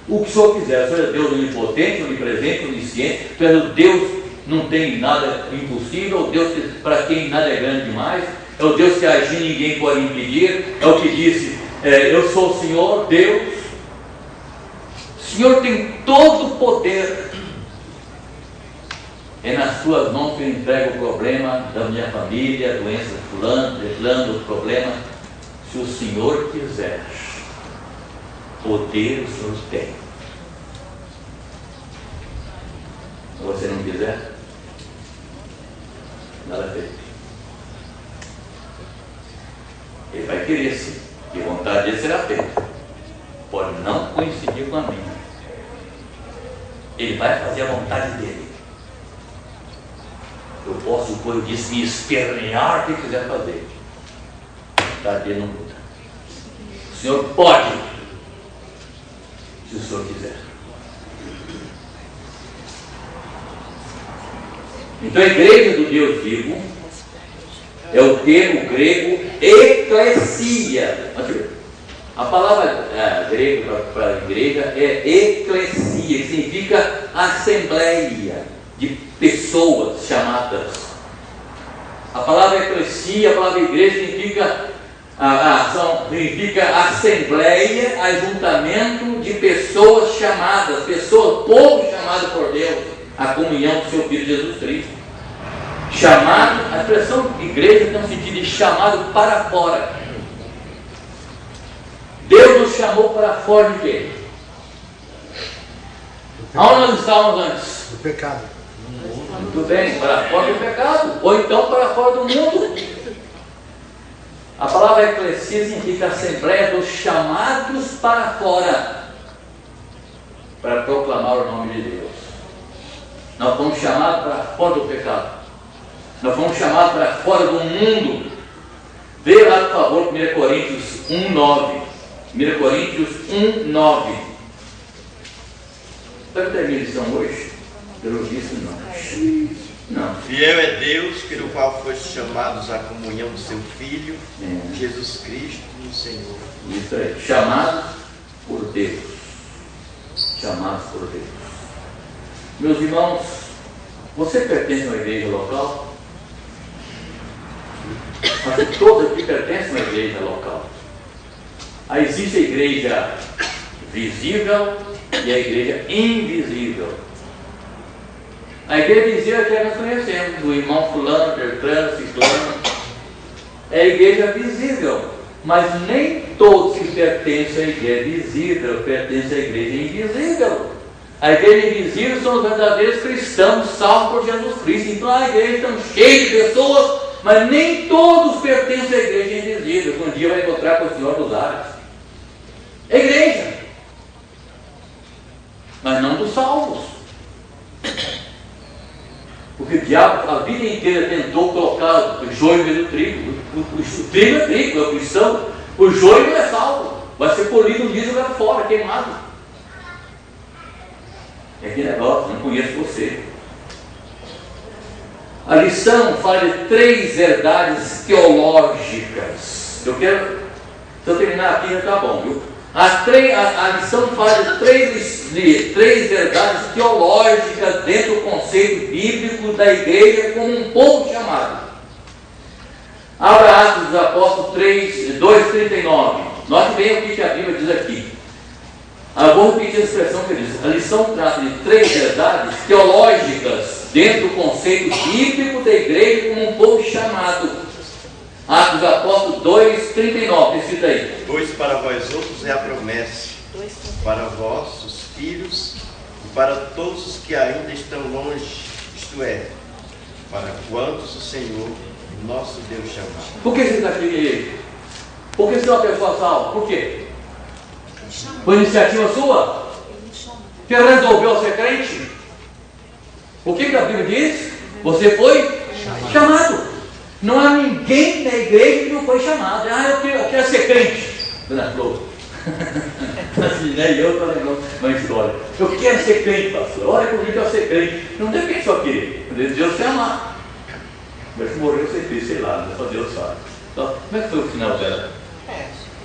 o que o Senhor quiser. O Senhor é Deus onipotente, onipresente, onisciente. O Senhor é Deus, não tem nada impossível. O Deus para quem nada é grande demais. É o Deus que agir ninguém pode impedir. É o que disse, eu sou o Senhor, Deus. O Senhor tem todo o poder. É nas tuas mãos que eu entrego o problema da minha família, a doença de fulano, o problema. Se o Senhor quiser, poder o Senhor tem. Se você não quiser, nada feito. Ele vai querer sim, e vontade dele será feita. Pode não coincidir com a minha. Ele vai fazer a vontade dele. Eu posso, como eu disse, me espernear o que quiser fazer. A vontade dele não muda. O Senhor pode, se o Senhor quiser. Então a igreja do Deus vivo é o termo grego eclesia. A palavra grega para igreja é eclesia, que significa assembleia de pessoas chamadas. A palavra eclesia, a palavra igreja significa assembleia, ajuntamento de pessoas chamadas, povo chamado por Deus, a comunhão do seu Filho Jesus Cristo. Chamado, a expressão igreja tem um sentido de chamado para fora. Deus nos chamou para fora de quê? Aonde nós estávamos antes? Do pecado. Muito bem, para fora do pecado, ou então para fora do mundo. A palavra eclesia significa assembleia dos chamados para fora, para proclamar o nome de Deus. Nós fomos chamados para fora do pecado. Nós fomos chamados para fora do mundo. Vê lá, por favor, 1 Coríntios 1:9. 1 Coríntios 1:9. Vai terminar a lição hoje? Pelo visto, não. Fiel é Deus, pelo qual foste chamados à comunhão do seu Filho, Jesus Cristo, o Senhor. Isso aí, chamados por Deus. Chamados por Deus. Meus irmãos, você pertence a uma igreja local? Acho que todos aqui pertencem a uma igreja local. Aí existe a igreja visível e a igreja invisível. A igreja visível é que nós conhecemos, do irmão fulano, Bertrano, Ciclano. É a igreja visível, mas nem todos que pertencem à igreja visível pertencem à igreja invisível. A igreja invisível são os verdadeiros cristãos salvos por Jesus Cristo. Então a igreja está cheia de pessoas, mas nem todos pertencem à igreja invisível, que um dia vai encontrar com o Senhor dos ares. É a igreja, mas não dos salvos. Porque o diabo a vida inteira tentou colocar o joio no trigo. O trigo é trigo, é o cristão. O joio não é salvo, vai ser polido um dia e jogado fora, queimado. É que negócio, não conheço você. A lição fala de 3 verdades teológicas. Se eu terminar aqui já está bom, viu? A lição fala de três verdades teológicas dentro do conceito bíblico da igreja como um povo chamado. Abra Atos dos Apóstolos 2:39. Note bem o que a Bíblia diz aqui. Eu vou repetir a expressão que diz. A lição trata de 3 verdades teológicas dentro do conceito bíblico da igreja como um povo chamado. Atos dos Apóstolos 2:39, escrito aí. Pois para vós outros é a promessa, para vós, os filhos, e para todos os que ainda estão longe, isto é, para quantos o Senhor, nosso Deus, chamar. Por que você está aqui? Por que você é uma pessoa salva? Por quê? Foi iniciativa sua? Você resolveu ser crente? O que a Bíblia diz? Você foi chamado. Não há ninguém na igreja que não foi chamado. Eu quero ser crente. Dona Flor. assim, né? E eu estou lembrando uma história. Eu quero ser crente, pastor. Olha comigo que eu ser crente. Não depende só querer. Deus te amar. Mas morreu sem Cristo, sei lá, só Deus sabe. Então, como é que foi o final dela?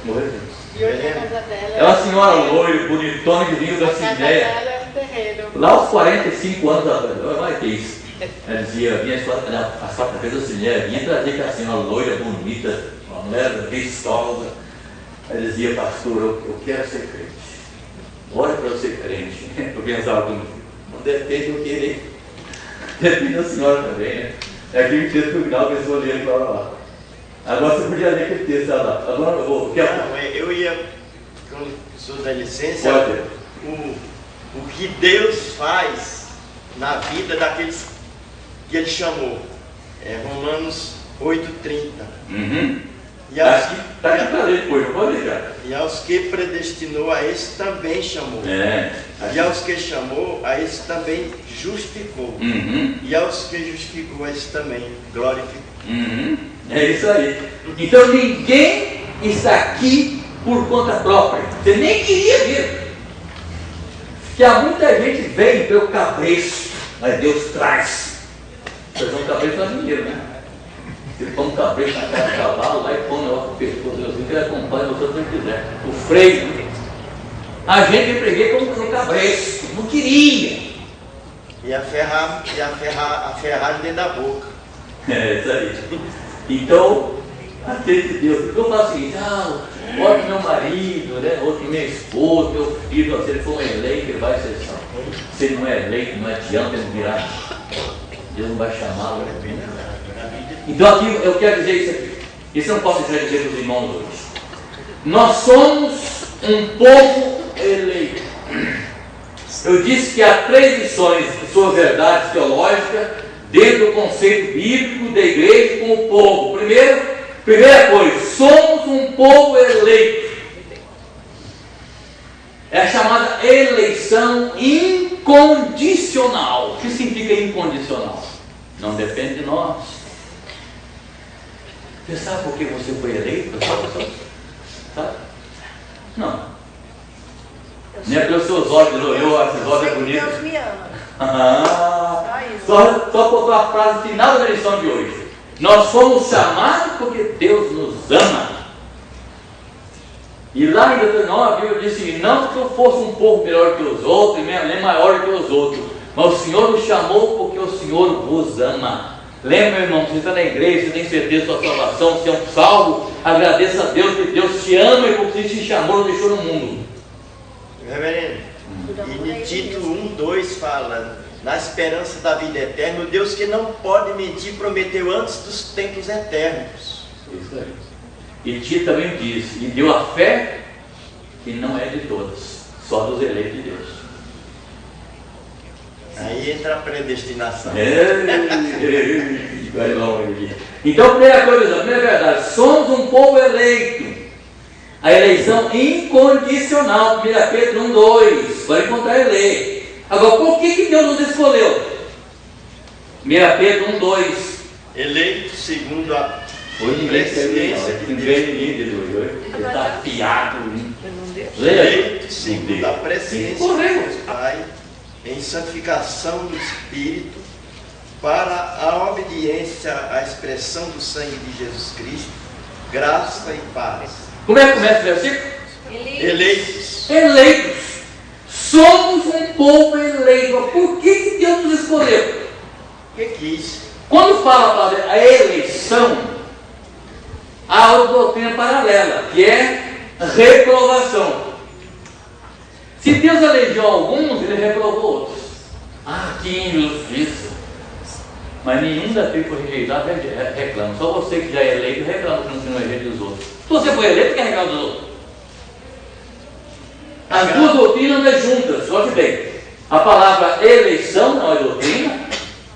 Morreu. E hoje a casa dela É uma senhora loira, bonitona, que vinha da Cineia. é um terreiro. Lá aos 45 anos atrás, olha que isso. Ela dizia, vinha a quarta-feira da Cineia, vinha trazer que a senhora loira, bonita, uma mulher vistosa. Ela dizia, pastor, eu quero ser crente. Olha para eu ser crente. Eu pensava comigo, não depende do querer. Depende da senhora também, né? É aquele texto que o final a pessoa lê para lá. Agora você podia ler aquele texto lá. Agora eu vou. Não, eu ia, com o senhor da licença, Pode. o que Deus faz na vida daqueles que Ele chamou. É Romanos 8,30. Uhum. E aos, Está aqui para ler depois, não pode deixar. e aos que predestinou, a esse também chamou. É. E aos que chamou, a esse também justificou. Uhum. E aos que justificou, a esse também glorificou. Uhum. É isso aí. Então ninguém está aqui por conta própria. Você nem queria vir. Que há muita gente vem pelo cabresto, mas Deus traz. Você um cabresto não é dinheiro, né? Você põe um cabresto na cara do cavalo lá e põe o negócio no pescoço, Deus, que ele acompanha você se quiser. O freio. A gente empreguei como um cabresto, não queria. E a ferragem dentro da boca. É isso aí. Então, atende Deus. Porque eu faço o seguinte, olha meu marido, né? Outro minha esposa, meu filho, se ele for um eleito, ele vai ser salvo. Se ele não é eleito, não adianta ele virar. Deus não vai chamá-lo. Então aqui eu quero dizer isso aqui. Isso eu não posso deixar de dizer para os irmãos hoje. Nós somos um povo eleito. Eu disse que há 3 lições de suas verdades teológicas dentro do conceito bíblico da igreja como povo. Primeira coisa, somos um povo eleito. É a chamada eleição incondicional. O que significa incondicional? Não depende de nós. Você sabe por que você foi eleito? Sabe? Não. Nem é pelos seus olhos, esses olhos é bonito. Deus me ama. Só botou a frase final da lição de hoje. Nós fomos chamados porque Deus nos ama. E lá em Deuteronômio a Bíblia diz assim, não que eu fosse um povo melhor que os outros, nem maior que os outros, mas o Senhor nos chamou porque o Senhor vos ama. Lembra, meu irmão, você está na igreja, você tem certeza da sua salvação, você é um salvo, agradeça a Deus que Deus te ama e porque Ele te chamou e deixou no mundo. Reverendo, e em Tito 1:2 fala, na esperança da vida eterna, o Deus que não pode mentir prometeu antes dos tempos eternos. Isso aí. E Tito também diz, e deu a fé que não é de todos, só dos eleitos de Deus. Aí entra a predestinação. Então, primeira verdade, somos um povo eleito. A eleição incondicional, 1 Pedro 1:2, vai encontrar e ler. Agora, por que Deus nos escolheu? 1 Pedro 1:2. Eleito segundo a Hoje presciência de Deus. Ele está afiado. Eleito segundo a presciência de Correto. Deus Pai, em santificação do Espírito, para a obediência à expressão do sangue de Jesus Cristo, graça e paz. Como é que começa o versículo? Eleitos. Eleitos. Somos um povo eleito. Por que Deus nos escolheu? O que quis? Quando fala a palavra a eleição, há uma doutrina paralela, que é reprovação. Se Deus elegeu alguns, Ele reprovou outros. Que injustiça. Mas nenhum daquele que foi rejeitado reclama. Só você que já é eleito reclama que não rejeita os outros. Se você foi eleito, quer reclamar dos outros? As duas doutrinas andam juntas, olha bem. A palavra eleição não é doutrina,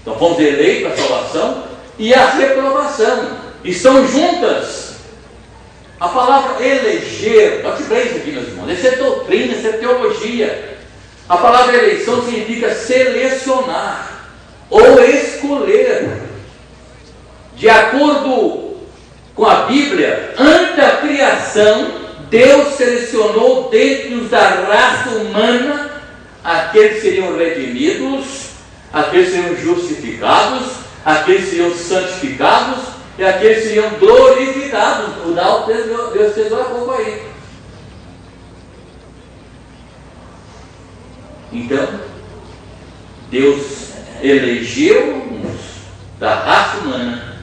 então fomos eleitos para a salvação, e a reprovação estão juntas. A palavra eleger, olha bem isso aqui, meus irmãos, isso é doutrina, isso é teologia. A palavra eleição significa selecionar ou escolher. De acordo com a Bíblia, antes da criação, Deus selecionou dentre os da raça humana aqueles que seriam redimidos, aqueles que seriam justificados, aqueles que seriam santificados e aqueles que seriam glorificados. O Deus fez agora há pouco aí. Então, Deus elegeu uns da raça humana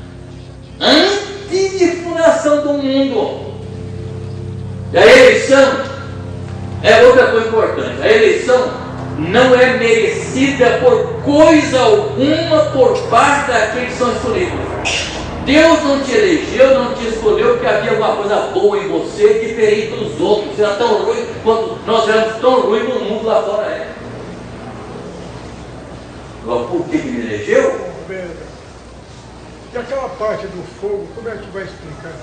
antes de fundação do mundo. E a eleição é outra coisa importante. A eleição não é merecida por coisa alguma por parte daqueles que são escolhidos. Deus não te elegeu, não te escolheu porque havia alguma coisa boa em você, diferente dos outros. Você era tão ruim quanto nós éramos tão ruins no mundo lá fora. Agora, por que me elegeu? E aquela parte do fogo, como é que vai explicar?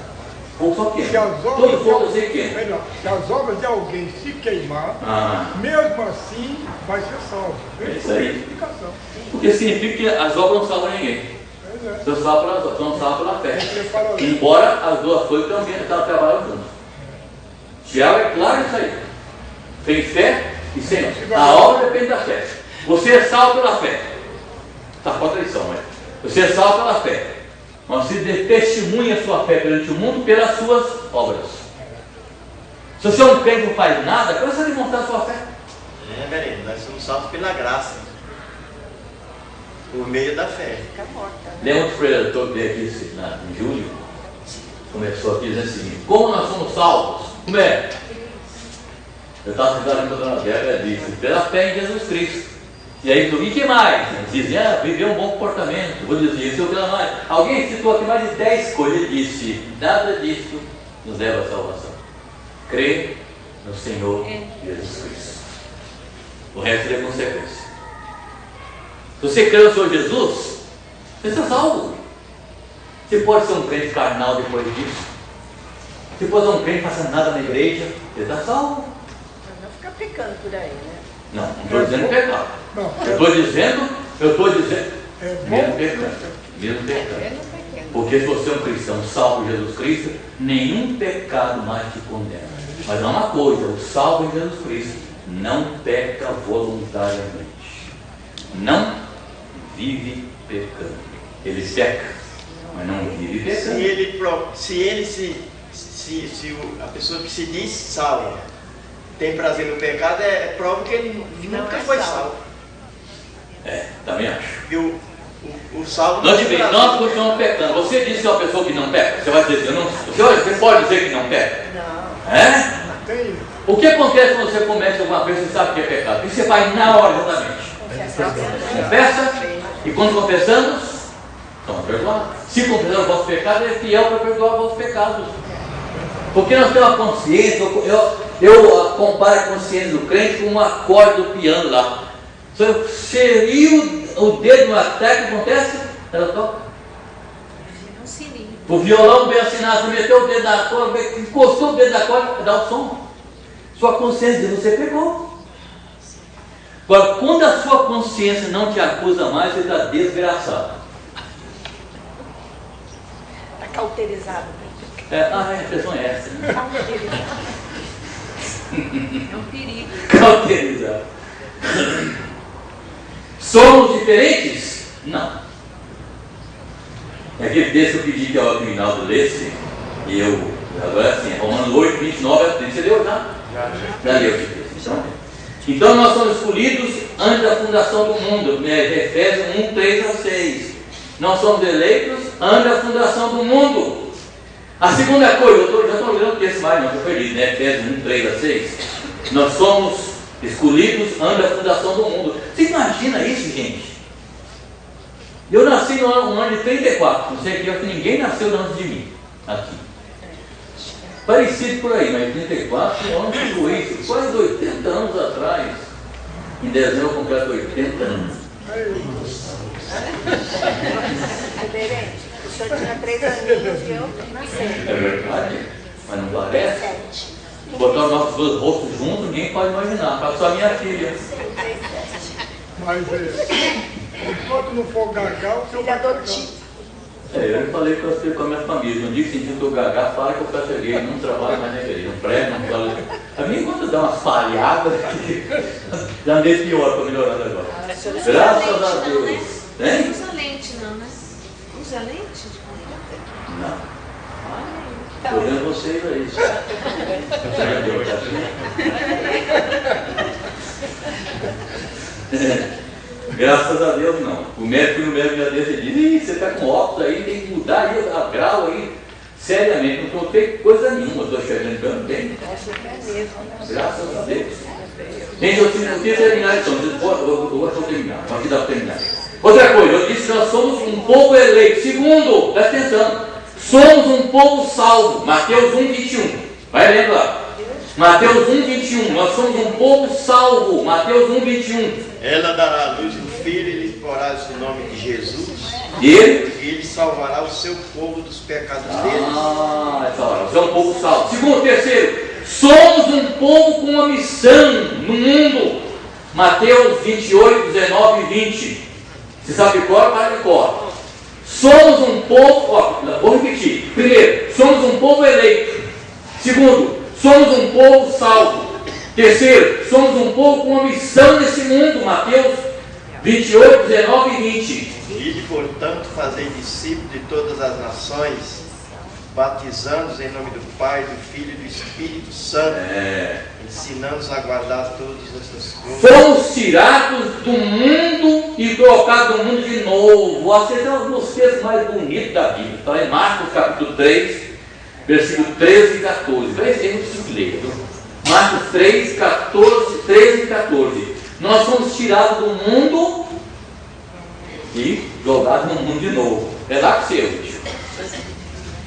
Fogo só queima. Se as obras Todo fogo você queima. Se as obras de alguém se queimar, mesmo assim vai ser salvo. É isso aí. Explicação. Porque significa que as obras não salvam ninguém. Deus salva pela fé. Embora as duas coisas também estão trabalhando juntas. Tiago é claro isso aí. Tem fé e sem obra. A obra depende da fé. Você é salvo pela fé. Está com a traição, mas você é salvo pela fé. Mas você testemunha a sua fé perante o mundo pelas suas obras. Se você é um crente que não faz nada, como você demonstrar a sua fé? Veremos, nós somos salvos pela graça, por meio da fé. Lembra que o preletor veio aqui em julho? Começou aqui dizendo o seguinte: como nós somos salvos? Como é? Eu estava sentado com a dona Bela e disse: pela fé em Jesus Cristo. E aí, e que mais? Dizem, viver um bom comportamento. Vou dizer isso, eu mais. Alguém citou aqui mais de 10 coisas e disse: nada disso nos leva à salvação. Crer no Senhor Jesus Cristo. O resto é consequência. Se você crê no Senhor Jesus, você está salvo. Você pode ser um crente carnal depois disso. Você pode ser um crente que não faça nada na igreja, você está salvo. Não fica pecando por aí, né? Não estou dizendo pecado. Eu estou dizendo mesmo pecado. Porque se você é um cristão salvo em Jesus Cristo, nenhum pecado mais te condena. Mas há uma coisa: o salvo em Jesus Cristo não peca voluntariamente. Não vive pecando. Ele peca, mas não vive pecando. Se a pessoa que se diz salva tem prazer no pecado, é prova que ele nunca foi salvo. Também acho. E o salvo Nós continuamos pecando. Você disse que é uma pessoa que não peca? Você vai dizer, você pode dizer que não peca? Não. É? O que acontece quando você comete alguma coisa e você sabe que é pecado? O que você faz na hora exatamente? Confessa. E quando confessamos, estamos perdoados. Se confessamos o vosso pecado, ele é fiel para perdoar os vossos pecados. Porque nós temos a consciência. Eu comparo a consciência do crente com um acorde do piano lá. Se eu serio o dedo no tecla, o que acontece? Ela toca. O violão bem assinado, você meteu o dedo na corda, encostou o dedo na corda, dá o som. Sua consciência diz: você pegou. Agora, quando a sua consciência não te acusa mais, você está desgraçado. Está cauterizado. A expressão é essa, né? É um perigo. Cauterizado. Somos diferentes? Não. É aquele texto que eu pedi que o Aguinaldo lesse, e eu, agora assim, Romanos 8, 29 a 30, você leu já? Já leu esse texto. Então nós somos escolhidos antes da fundação do mundo, Efésios 1, 3 a 6. Nós somos eleitos antes da fundação do mundo. A segunda coisa, eu já estou lendo o texto mais, não, estou perdido, né? Efésios 1, 3 a 6. Nós somos escolhidos antes da fundação do mundo. Você imagina isso, gente? Eu nasci no ano de 34, não sei aqui, acho que ninguém nasceu antes de mim, aqui. Parecido por aí, mas 34 anos ficou isso, quase 80 anos atrás. Em dezembro eu completo 80 anos. Reverente, o senhor tinha 3 aninhos e eu nasci. É verdade, mas não parece. Botar os nossos dois rostos juntos, ninguém pode imaginar, tá só a minha filha. Mas enquanto não for gagal, o senhor vai adotivo. Eu falei com a minha família, um dia que sentiu que eu gagar, fala que eu peço não trabalho mais na igreja, não prego, não falo. A minha quando dá umas falhadas, já andei pior, estou melhorando agora. Graças a Deus. Não usa lente não, né? Usa lente de contato? Não. Olha aí. Estou vendo vocês aí. Já deu, tá vendo? Graças a Deus não. O médico no médico já disse, ih, você está com óculos aí, tem que mudar aí a grau aí. Seriamente, não troquei coisa nenhuma, estou chegando bem. Graças a Deus. Gente, eu tinha terminar então, eu vou terminar, aqui dá para terminar. Outra coisa, eu disse que nós somos um povo eleito. Segundo, presta atenção, somos um povo salvo. Mateus 1:21. Vai lendo lá. Mateus 1:21. Nós somos um povo salvo. Mateus 1:21. Ela dará à luz um filho e lhe porás o nome de Jesus. E ele salvará o seu povo dos pecados deles. Essa hora. Você é um povo salvo. Segundo, terceiro, somos um povo com uma missão no mundo. Mateus 28:19 e 20. Você sabe cor? Para de cor. Somos um povo, vou repetir. Primeiro, somos um povo eleito. Segundo, somos um povo salvo. Terceiro, somos um povo com uma missão nesse mundo. Mateus 28:19 e 20. Ide, portanto, fazer discípulos de todas as nações, batizando-os em nome do Pai, do Filho e do Espírito Santo, ensinando-os a guardar todas essas coisas. Fomos tirados do mundo e colocados no mundo de novo. Você tem um dos textos mais bonitos da Bíblia. Está em Marcos capítulo 3, versículo 13 e 14. Vai ser muito ler, viu? Marcos 3, 13 e 14. Nós fomos tirados do mundo e jogados no mundo de novo. É lá que você é útil.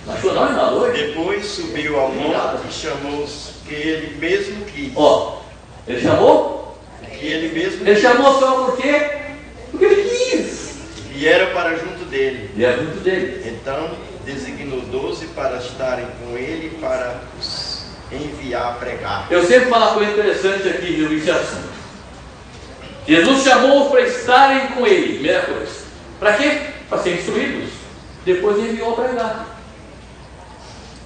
Achou não, irmão? Hoje? Depois subiu ao monte e chamou os que ele mesmo quis. Ele chamou? Que ele mesmo Ele quis. chamou só por quê? Porque ele quis. Vieram para junto dele. Vieram junto dele. Então designou 12 para estarem com ele e para os enviar a pregar. Eu sempre falo uma coisa interessante aqui, viu, esse assunto. Jesus chamou-os para estarem com ele, primeira coisa. Para quê? Para serem instruídos. Depois enviou a pregar.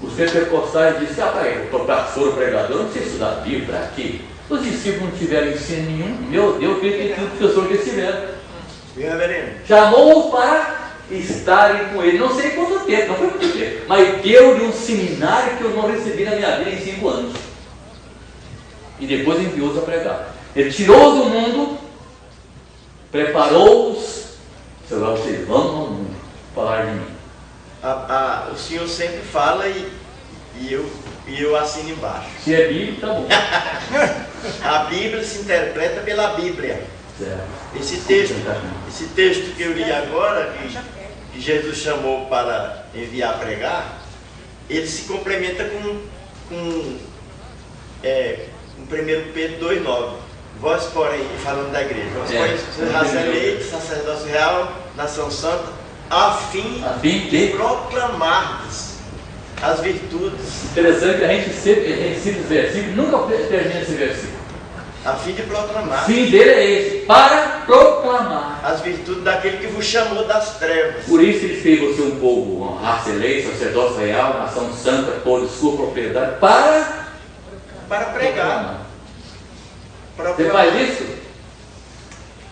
Os pentecostais disseram, eu estou pastor pregador, não sei estudar a Bíblia, para quê? Os discípulos não tiveram ensino nenhum. Meu Deus, eu queria que o professor que eles tiveram. Chamou-os para estarem com ele. Não sei quanto tempo, não foi muito tempo, mas deu-lhe um seminário que eu não recebi na minha vida em 5 anos. E depois enviou-os a pregar. Ele tirou-os do mundo, preparou-os. Agora vocês vão ao mundo falar de mim. O senhor sempre fala e eu assino embaixo. Se é Bíblia, tá bom. A Bíblia se interpreta pela Bíblia. Certo. Esse texto que eu li agora, que Jesus chamou para enviar a pregar, ele se complementa com 1 Pedro 2,9. Vós, porém, falando da igreja, vós, porém, sois raça eleita, sacerdócio real, nação santa, a fim de proclamar as virtudes. Interessante que a gente sempre cita esse versículo, nunca termina esse versículo. A fim de proclamar. O fim dele é esse, para proclamar as virtudes daquele que vos chamou das trevas. Por isso ele fez você um povo, uma raça eleita, sacerdócio real, nação santa, povo de sua propriedade, para pregar. Você faz isso?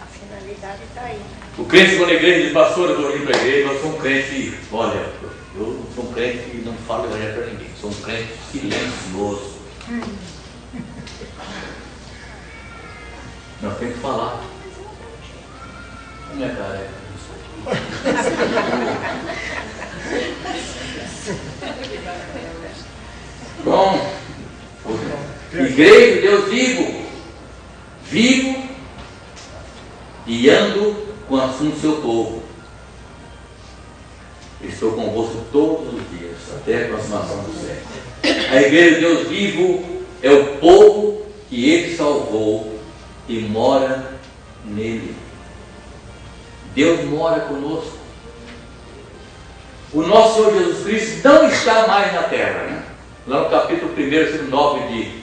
A finalidade está aí. O crente quando a igreja diz, pastor, eu estou indo para a igreja, eu sou um crente, olha, eu não sou um crente que não falo evangelho para ninguém, sou um crente silencioso. Nós temos que falar. Minha cara é. Bom, igreja de Deus vivo e ando com o assunto do seu povo. Estou convosco todos os dias, até a consumação do século. A igreja de Deus vivo é o povo que ele salvou e mora nele. Deus mora conosco. O nosso Senhor Jesus Cristo não está mais na terra, né? Lá no capítulo 1, versículo 9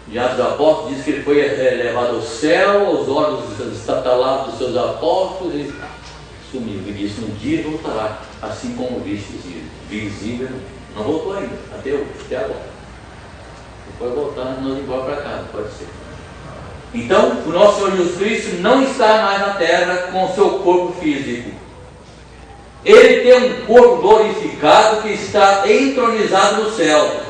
de Atos dos Apóstolos, diz que ele foi levado ao céu, aos olhos estatalados dos seus apóstolos, e sumiu. Ele disse, um dia voltará, assim como viste visível. Não voltou ainda, até hoje, até agora. Depois voltar, nós igual para casa, pode ser. Então, o nosso Senhor Jesus Cristo não está mais na terra com o seu corpo físico. Ele tem um corpo glorificado que está entronizado no céu.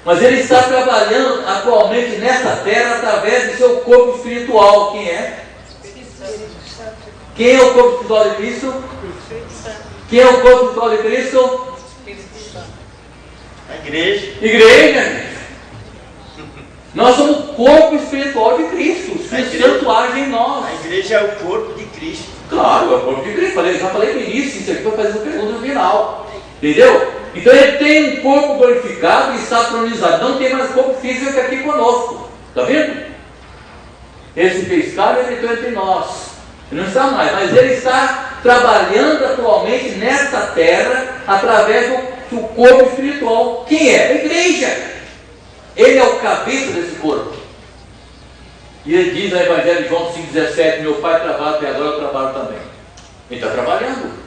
Mas ele está trabalhando atualmente nessa terra através do seu corpo espiritual. Quem é? Quem é o corpo espiritual de Cristo? Quem é o corpo espiritual de Cristo? A igreja. Igreja. Nós somos o corpo espiritual de Cristo. O Espírito Santo age em nós. A igreja é o corpo de Cristo. Claro, é o corpo de Cristo. Já falei no início, isso aqui foi fazer a pergunta no final. Entendeu? Então ele tem um corpo glorificado e está tronizado. Não tem mais corpo físico aqui conosco. Está vendo? Ele se fez carne e habitou entre nós. Ele não está mais, mas ele está trabalhando atualmente nesta terra através do corpo espiritual. Quem é? A igreja. Ele é o cabeça desse corpo. E ele diz no Evangelho de João 5,17: meu Pai trabalha até agora, eu trabalho também. Ele está trabalhando.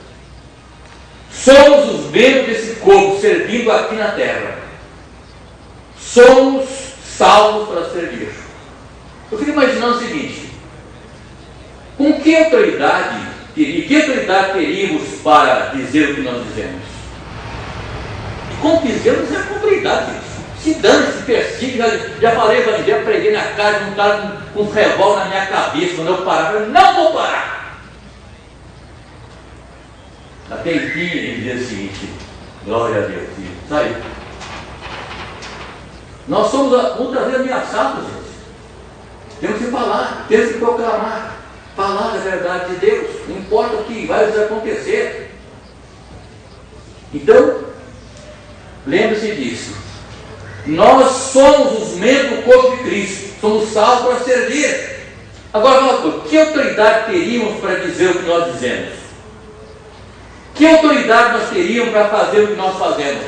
Somos os membros desse corpo servindo aqui na terra. Somos salvos para servir. Eu fico imaginando o seguinte: com que autoridade teríamos para dizer o que nós dizemos? E como dizemos é com autoridade. Se dane, se persiga. Já falei evangelho, preguei na casa, não estava com um revólver na minha cabeça. Quando eu parava, eu não vou parar. Até enfim, ele diz o seguinte: glória a Deus, filho. Sai. Nós somos muitas vezes ameaçados, gente. Temos que falar, temos que proclamar, falar da verdade de Deus, não importa o que vai acontecer. Então, lembre-se disso. Nós somos os membros do corpo de Cristo, somos salvos para servir. Agora, uma coisa: que autoridade teríamos para dizer o que nós dizemos? Que autoridade nós teríamos para fazer o que nós fazemos?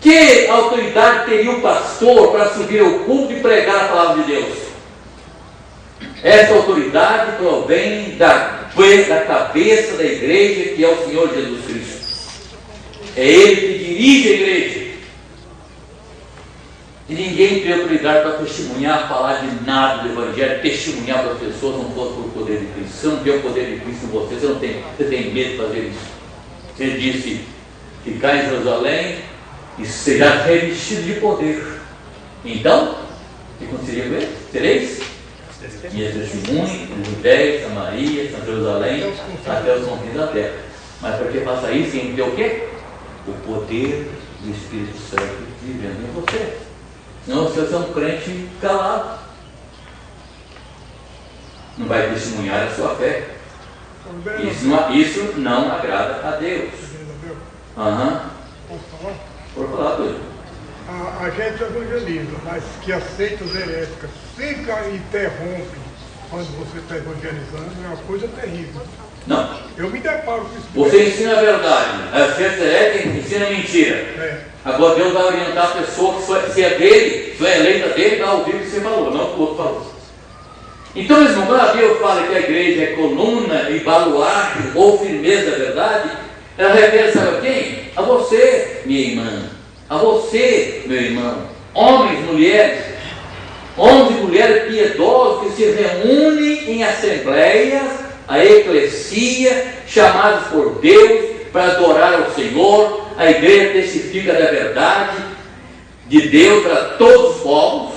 Que autoridade teria o pastor para subir ao púlpito e pregar a palavra de Deus? Essa autoridade provém da cabeça da igreja, que é o Senhor Jesus Cristo. É Ele que dirige a igreja. E ninguém tem autoridade para testemunhar, falar de nada do Evangelho, testemunhar para as pessoas, não fosse por poder de Cristo. Você não tem o poder de Cristo em você, você tem medo de fazer isso. Você disse: ficar em Jerusalém e será revestido de poder. Então, o que aconteceria com ele? Sereis minhas testemunhas em Judéia, Samaria, São Jerusalém, até os confins da terra. Mas para que faça isso, tem que ter o quê? O poder do Espírito Santo vivendo em você. Não, se você é um crente calado, não vai testemunhar a sua fé. Isso não agrada a Deus. Por falar tudo. A gente evangeliza, mas que as seitas heréticas sempre interrompem quando você está evangelizando, é uma coisa terrível. Não. Eu me deparo com isso. Você ensina a verdade, a ciência ética ensina mentira. Agora Deus vai orientar a pessoa que se é dele, se é eleita dele, vai ouvir o que você falou, não o que o outro falou. Então, meu irmão, quando a Bíblia fala que a igreja é coluna e baluarte ou firmeza da verdade, ela refere, sabe a quem? A você, minha irmã. A você, meu irmão. Homens e mulheres piedosos que se reúnem em assembleias, a eclesia, chamados por Deus para adorar ao Senhor. A igreja testifica da verdade de Deus para todos os povos.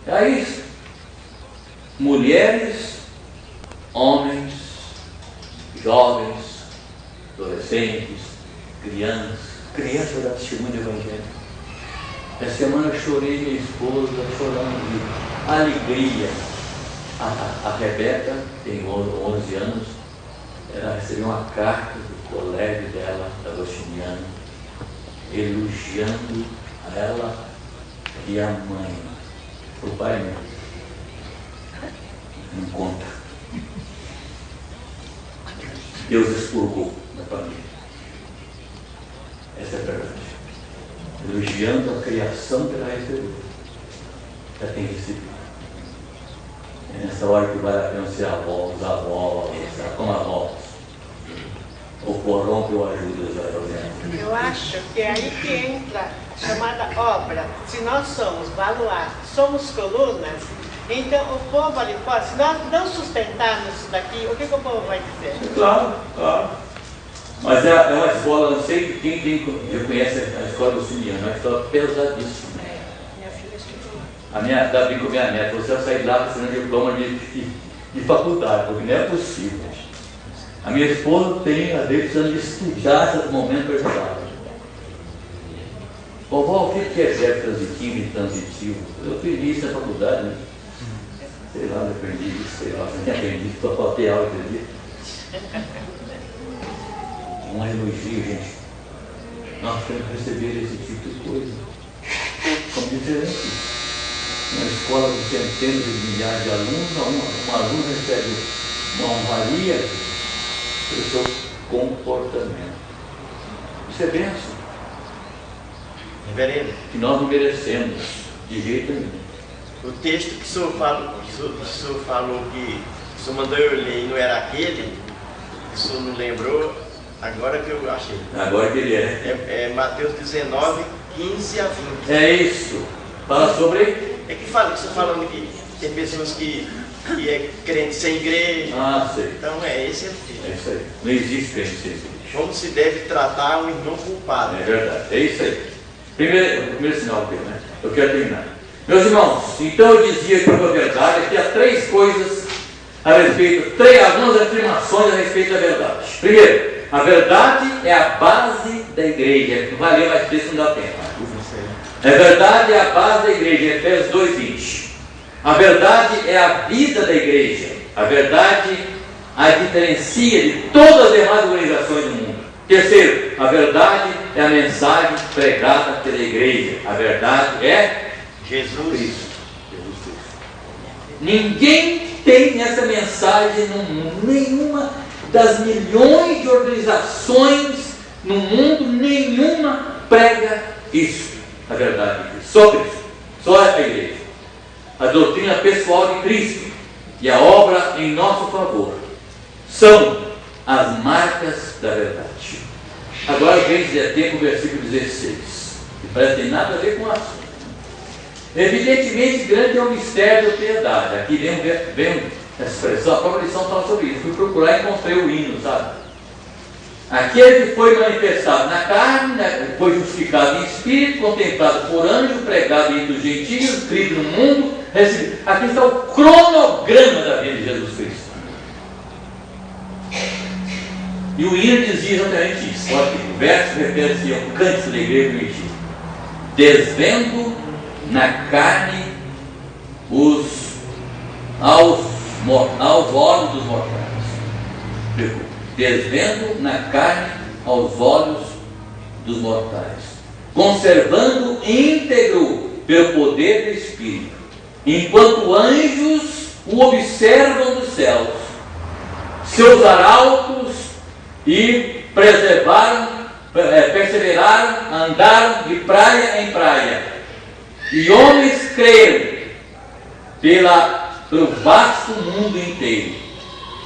É isso. Mulheres, homens, jovens, adolescentes, crianças da testemunha do Evangelho. Essa semana eu chorei, minha esposa chorando de alegria. A Rebeca tem 11 anos, ela recebeu uma carta do colégio dela, da agostiniana, elogiando a ela e a mãe. O pai não conta. Deus expurgou da família. Essa é a verdade. Elogiando a criação que ela recebeu. Já tem recebido. É nessa hora que vale a pena ser avó, os avós, como avós. O corrompe ou ajuda, Eu acho que é aí que entra chamada obra. Se nós somos baluarte, somos colunas, então o povo ali fora, se nós não sustentarmos isso daqui, o que o povo vai dizer? Claro, claro. Mas é uma escola, não sei quem conhece a escola do Ciliano, é uma escola pesadíssima. Minha filha estudou. A minha, da brinco com minha neta, você vai sair de lá com um diploma de faculdade, porque não é possível. A minha esposa tem, às vezes, precisando de estudar esse momento preparado. Vovó, o que é verbo transitivo e transitivo? Eu aprendi isso na faculdade, né? Sei lá, eu aprendi isso, sei lá, eu nem aprendi, só faltei aula, aprendi. Um elogio, gente. Nós temos que receber esse tipo de coisa como diferente. Uma escola com centenas de milhares de alunos, um aluno recebe uma honraria pelo seu comportamento. Isso é bênção. Reverendo, Que nós não merecemos, de jeito nenhum. o texto que o senhor falou que o senhor mandou eu ler e não era aquele, o senhor não lembrou, agora que eu achei. Agora que ele É Mateus 19, 15 a 20. É isso. Fala sobre. É que fala, que você falando que tem pessoas que é crente sem igreja. Ah, sei. Então esse é o texto. É isso aí. Não existe crente sem igreja. Como se deve tratar um irmão culpado. É verdade. É isso aí. Primeiro sinal dele, né? Eu quero terminar. Meus irmãos, então eu dizia que a verdade é que há três coisas a respeito, algumas afirmações a respeito da verdade. Primeiro, a verdade é a base da igreja. Não vai ler mais texto, não dá tempo. A verdade é a base da igreja, Efésios 2:20. A verdade é a vida da igreja. A verdade a diferencia de todas as demais organizações do mundo. Terceiro, a verdade é a mensagem pregada pela igreja. A verdade é Jesus Cristo. Jesus Cristo. Ninguém tem essa mensagem no mundo. Nenhuma das milhões de organizações no mundo, nenhuma prega isso. A verdade de Cristo. Só Cristo. Só a igreja. A doutrina pessoal de Cristo e a obra em nosso favor são as marcas da verdade. Agora vem tempo o versículo 16, que parece que tem nada a ver com o assunto. Evidentemente grande é o mistério da piedade. Aqui vem essa expressão, a própria lição fala sobre isso. Fui procurar e encontrei o hino, sabe? Aquele que foi manifestado na carne, foi justificado em espírito, contemplado por anjo, pregado entre os gentios, crido no mundo, recebido. Aqui está o cronograma da vida de Jesus Cristo. E o hino dizia exatamente isso. Olha aqui, o verso refere-se ao cântico da igreja primitiva. Desvendo na carne aos olhos dos mortais. Desvendo na carne aos olhos dos mortais. Conservando íntegro pelo poder do Espírito. Enquanto anjos o observam dos céus. Seus arautos e perseveraram, andaram de praia em praia. E homens creram pelo vasto mundo inteiro,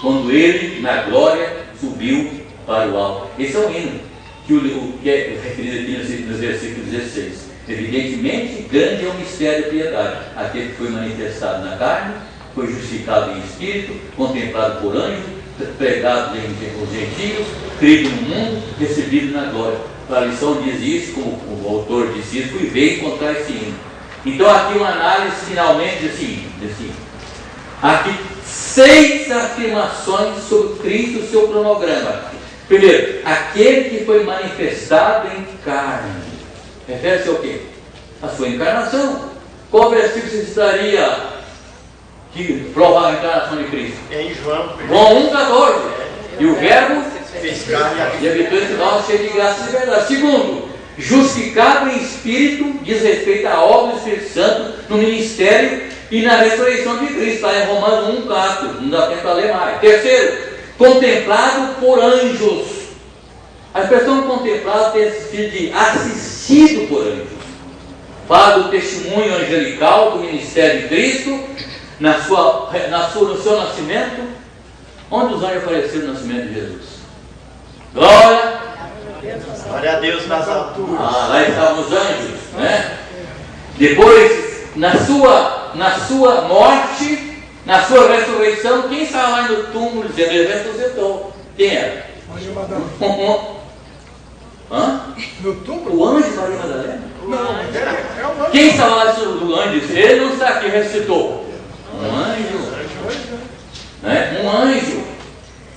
quando ele, na glória, subiu para o alto. Esse é o hino que é referido aqui no versículo 16. Evidentemente, grande é o mistério da piedade. Aquele que foi manifestado na carne, foi justificado em espírito, contemplado por anjos, pregado entre os gentios, crido no mundo, recebido na glória. A lição diz isso, como o autor disse isso, e veio encontrar esse hino. Então aqui uma análise finalmente desse hino. Aqui 6 afirmações sobre Cristo e o seu cronograma. Primeiro, aquele que foi manifestado em carne. Refere-se ao quê? A sua encarnação. Qual versículo você citaria que prova a encarnação de Cristo? É em João 1,14. E o verbo fez carne e habitou entre nós, cheio de graça e de verdade. Segundo, justificado em espírito, diz respeito à obra do Espírito Santo no ministério e na ressurreição de Cristo, lá em Romanos 1,4. Não dá tempo para ler mais. Terceiro, contemplado por anjos. A expressão contemplado tem esse sentido de assistido por anjos. Fala do testemunho angelical do ministério de Cristo, no seu nascimento, onde os anjos apareceram no nascimento de Jesus? Glória! Glória a Deus nas alturas. Lá estavam os anjos, né? Depois, na sua morte, na sua ressurreição, quem estava lá no túmulo dizendo, ele ressuscitou? Quem era? Maria Madalena. Hã? No túmulo? O anjo Maria Madalena? Não, é um anjo. Quem estava lá do anjo? Ele não está aqui, ressuscitou. Um anjo. Né? Um anjo.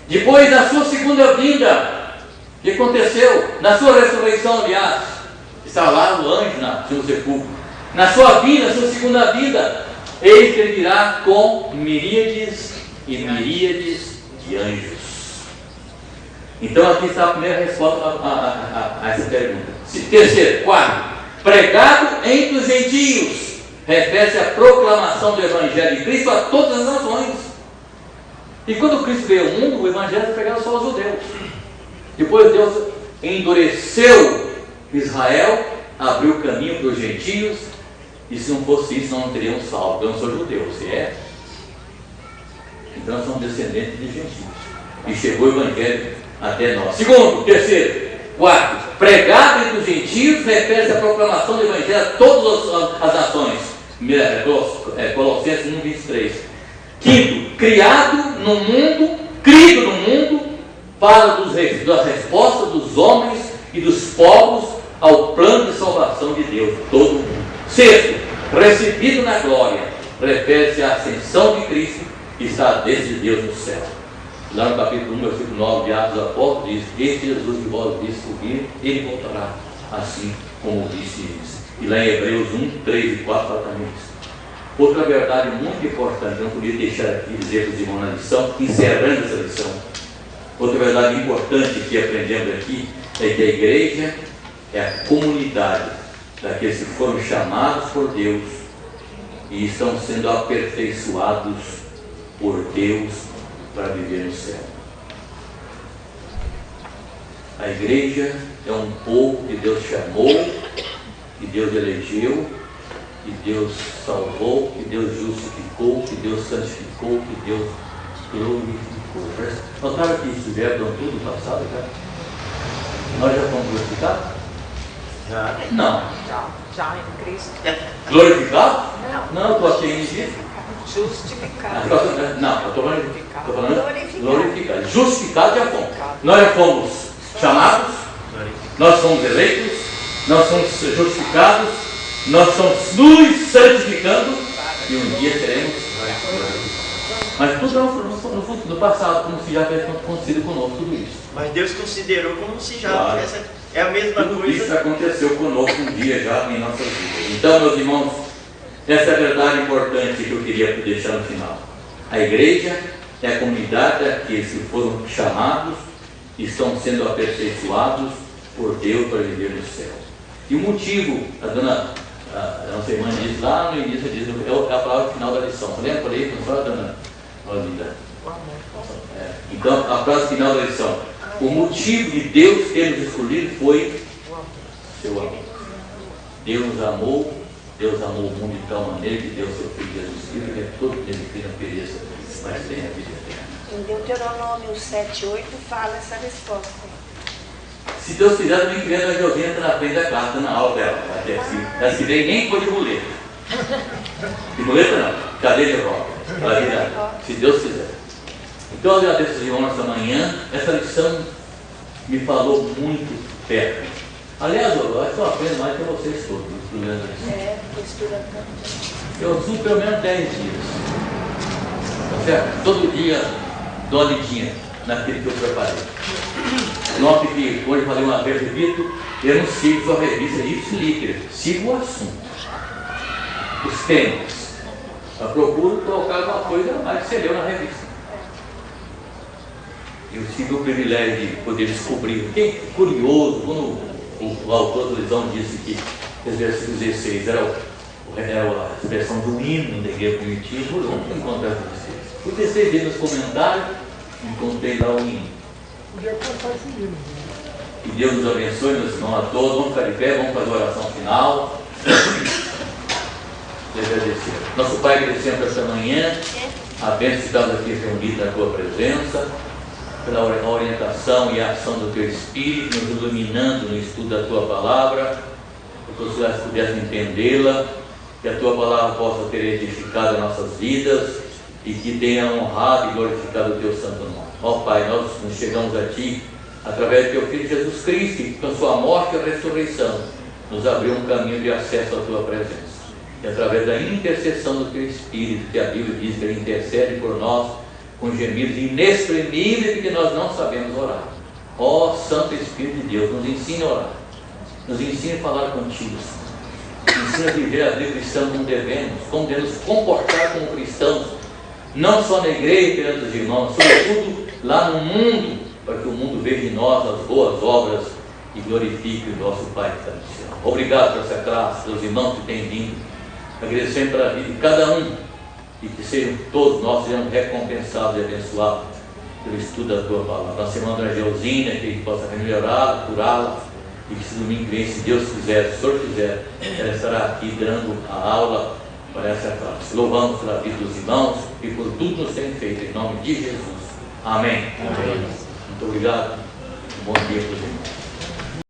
Depois da sua segunda vinda, o que aconteceu? Na sua ressurreição, aliás, estava lá o anjo no sepulcro. Na sua vida, na sua segunda vida, eis que ele virá com miríades e miríades de anjos. Então aqui está a primeira resposta a essa pergunta. Terceiro, quarto, pregado entre os gentios, refere-se à proclamação do Evangelho de Cristo a todas as nações. E quando Cristo veio ao mundo, o Evangelho foi pregado só aos judeus. Depois Deus endureceu Israel, abriu o caminho para os gentios, e se não fosse isso, nós não teríamos salvo. Eu não sou judeu, você é? Então nós somos descendentes de gentios. E chegou o Evangelho até nós. Segundo, terceiro, quarto, pregado entre os gentios, refere-se à proclamação do Evangelho a todas as nações. Colossenses 1, 23. Quinto, criado no mundo, crido no mundo, fala da resposta dos homens e dos povos ao plano de salvação de Deus, todo mundo. Sexto, recebido na glória, refere-se à ascensão de Cristo que está desde Deus no céu. Lá no capítulo 1, versículo 9 de Atos dos Apóstolos, diz: este Jesus que vós viste subir, ele voltará, assim como disse. E lá em Hebreus 1, 3 e 4 fala também isso. Outra verdade muito importante, eu não podia deixar aqui dizer para os irmãos na lição, encerrando essa lição. Outra verdade importante que aprendemos aqui é que a igreja é a comunidade daqueles que foram chamados por Deus e estão sendo aperfeiçoados por Deus para viver no céu. A igreja é um povo que Deus chamou, que Deus elegeu, que Deus salvou, que Deus justificou, que Deus santificou, que Deus glorificou. Notaram que isso já deu tudo no passado, cara? Nós já fomos glorificados? Já. Não. Já em Cristo. Glorificados? Não, estou aqui em Egito. Justificado. Não, eu estou falando glorificado. Justificado já fomos. Nós já fomos chamados, nós somos eleitos, nós somos justificados, nós estamos nos santificando e um dia seremos glorificados. Mas tudo no passado, como se já tivesse acontecido conosco tudo isso. Mas Deus considerou como se já Claro. tivesse. É a mesma Tudo coisa. isso aconteceu conosco um dia já em nossas vidas. Então, meus irmãos, essa é a verdade importante que eu queria deixar no final. A igreja é a comunidade daqueles que foram chamados e estão sendo aperfeiçoados por Deus para viver no céu. E o motivo, a nossa irmã disse lá no início, é a palavra final da lição. Você lembra por aí? Não fala, dona Rolinda? Então, a frase final da lição. O motivo de Deus ter nos escolhido foi seu amor. Deus nos amou, Deus amou o mundo de tal maneira que deu seu Filho Jesus Cristo, que todo ele que não pereça, mas tenha a vida eterna. Em Deuteronômio 7,8 fala essa resposta. Se Deus quiser, também criando a Josinha entra na frente da casa, na aula dela. Ela se vem nem foi de muleta. De muleta não, cadeira de roda. Ela vira, se Deus quiser. Então eu agradeço aos irmãos nessa manhã. Essa lição me falou muito perto. Aliás, eu acho que eu aprendo mais que vocês todos. Eu uso pelo menos 10 dias. Tá certo? Todo dia dou uma lidinha naquele que eu preparei. Note que hoje eu falei uma vez, repito, eu não sigo sua revista Ipsilíquer, sigo o assunto, os temas. Eu procuro colocar alguma coisa mais que você leu na revista. Eu tive o privilégio de poder descobrir. Quem curioso, quando o autor da lição disse que esse versículo 16 era a expressão do hino da igreja primitiva, onde encontrar vocês? Fui descer nos comentários, encontrei lá o hino. Podia passar esse livro. Que Deus nos abençoe, meus irmãos, a todos. Vamos ficar de pé, vamos fazer a oração final. agradecer. Nosso Pai, agradecemos esta manhã a bênção de estarmos aqui reunidos na Tua presença, pela orientação e a ação do Teu Espírito, nos iluminando no estudo da Tua Palavra, que os cidadãos pudessem entendê-la, que a Tua Palavra possa ter edificado as nossas vidas e que tenha honrado e glorificado o Teu santo nome. Ó Pai, nós nos chegamos a Ti através do Teu Filho Jesus Cristo, que com Sua morte e ressurreição nos abriu um caminho de acesso à Tua presença. E através da intercessão do Teu Espírito, que a Bíblia diz que Ele intercede por nós com gemidos inexprimíveis que nós não sabemos orar. Ó Santo Espírito de Deus, nos ensine a orar, nos ensine a falar contigo, nos ensine a viver a vida cristã como devemos comportar como cristãos, não só na igreja e perante os irmãos, sobretudo lá no mundo, para que o mundo veja em nós as boas obras e glorifique o nosso Pai que está no céu. Obrigado por essa graça, pelos irmãos que têm vindo. Agradecendo pela vida de cada um e que sejam todos nós sejamos recompensados e abençoados pelo estudo da Tua Palavra. Nossa irmã Dona Geosina, que possa melhorá-la, curá-la e que se domingo vem, se Deus quiser, se o Senhor quiser, ela estará aqui dando a aula para essa classe. Louvamos pela vida dos irmãos e por tudo que nos tem feito, em nome de Jesus. Amém. Amém. Muito obrigado. Um bom dia para os irmãos.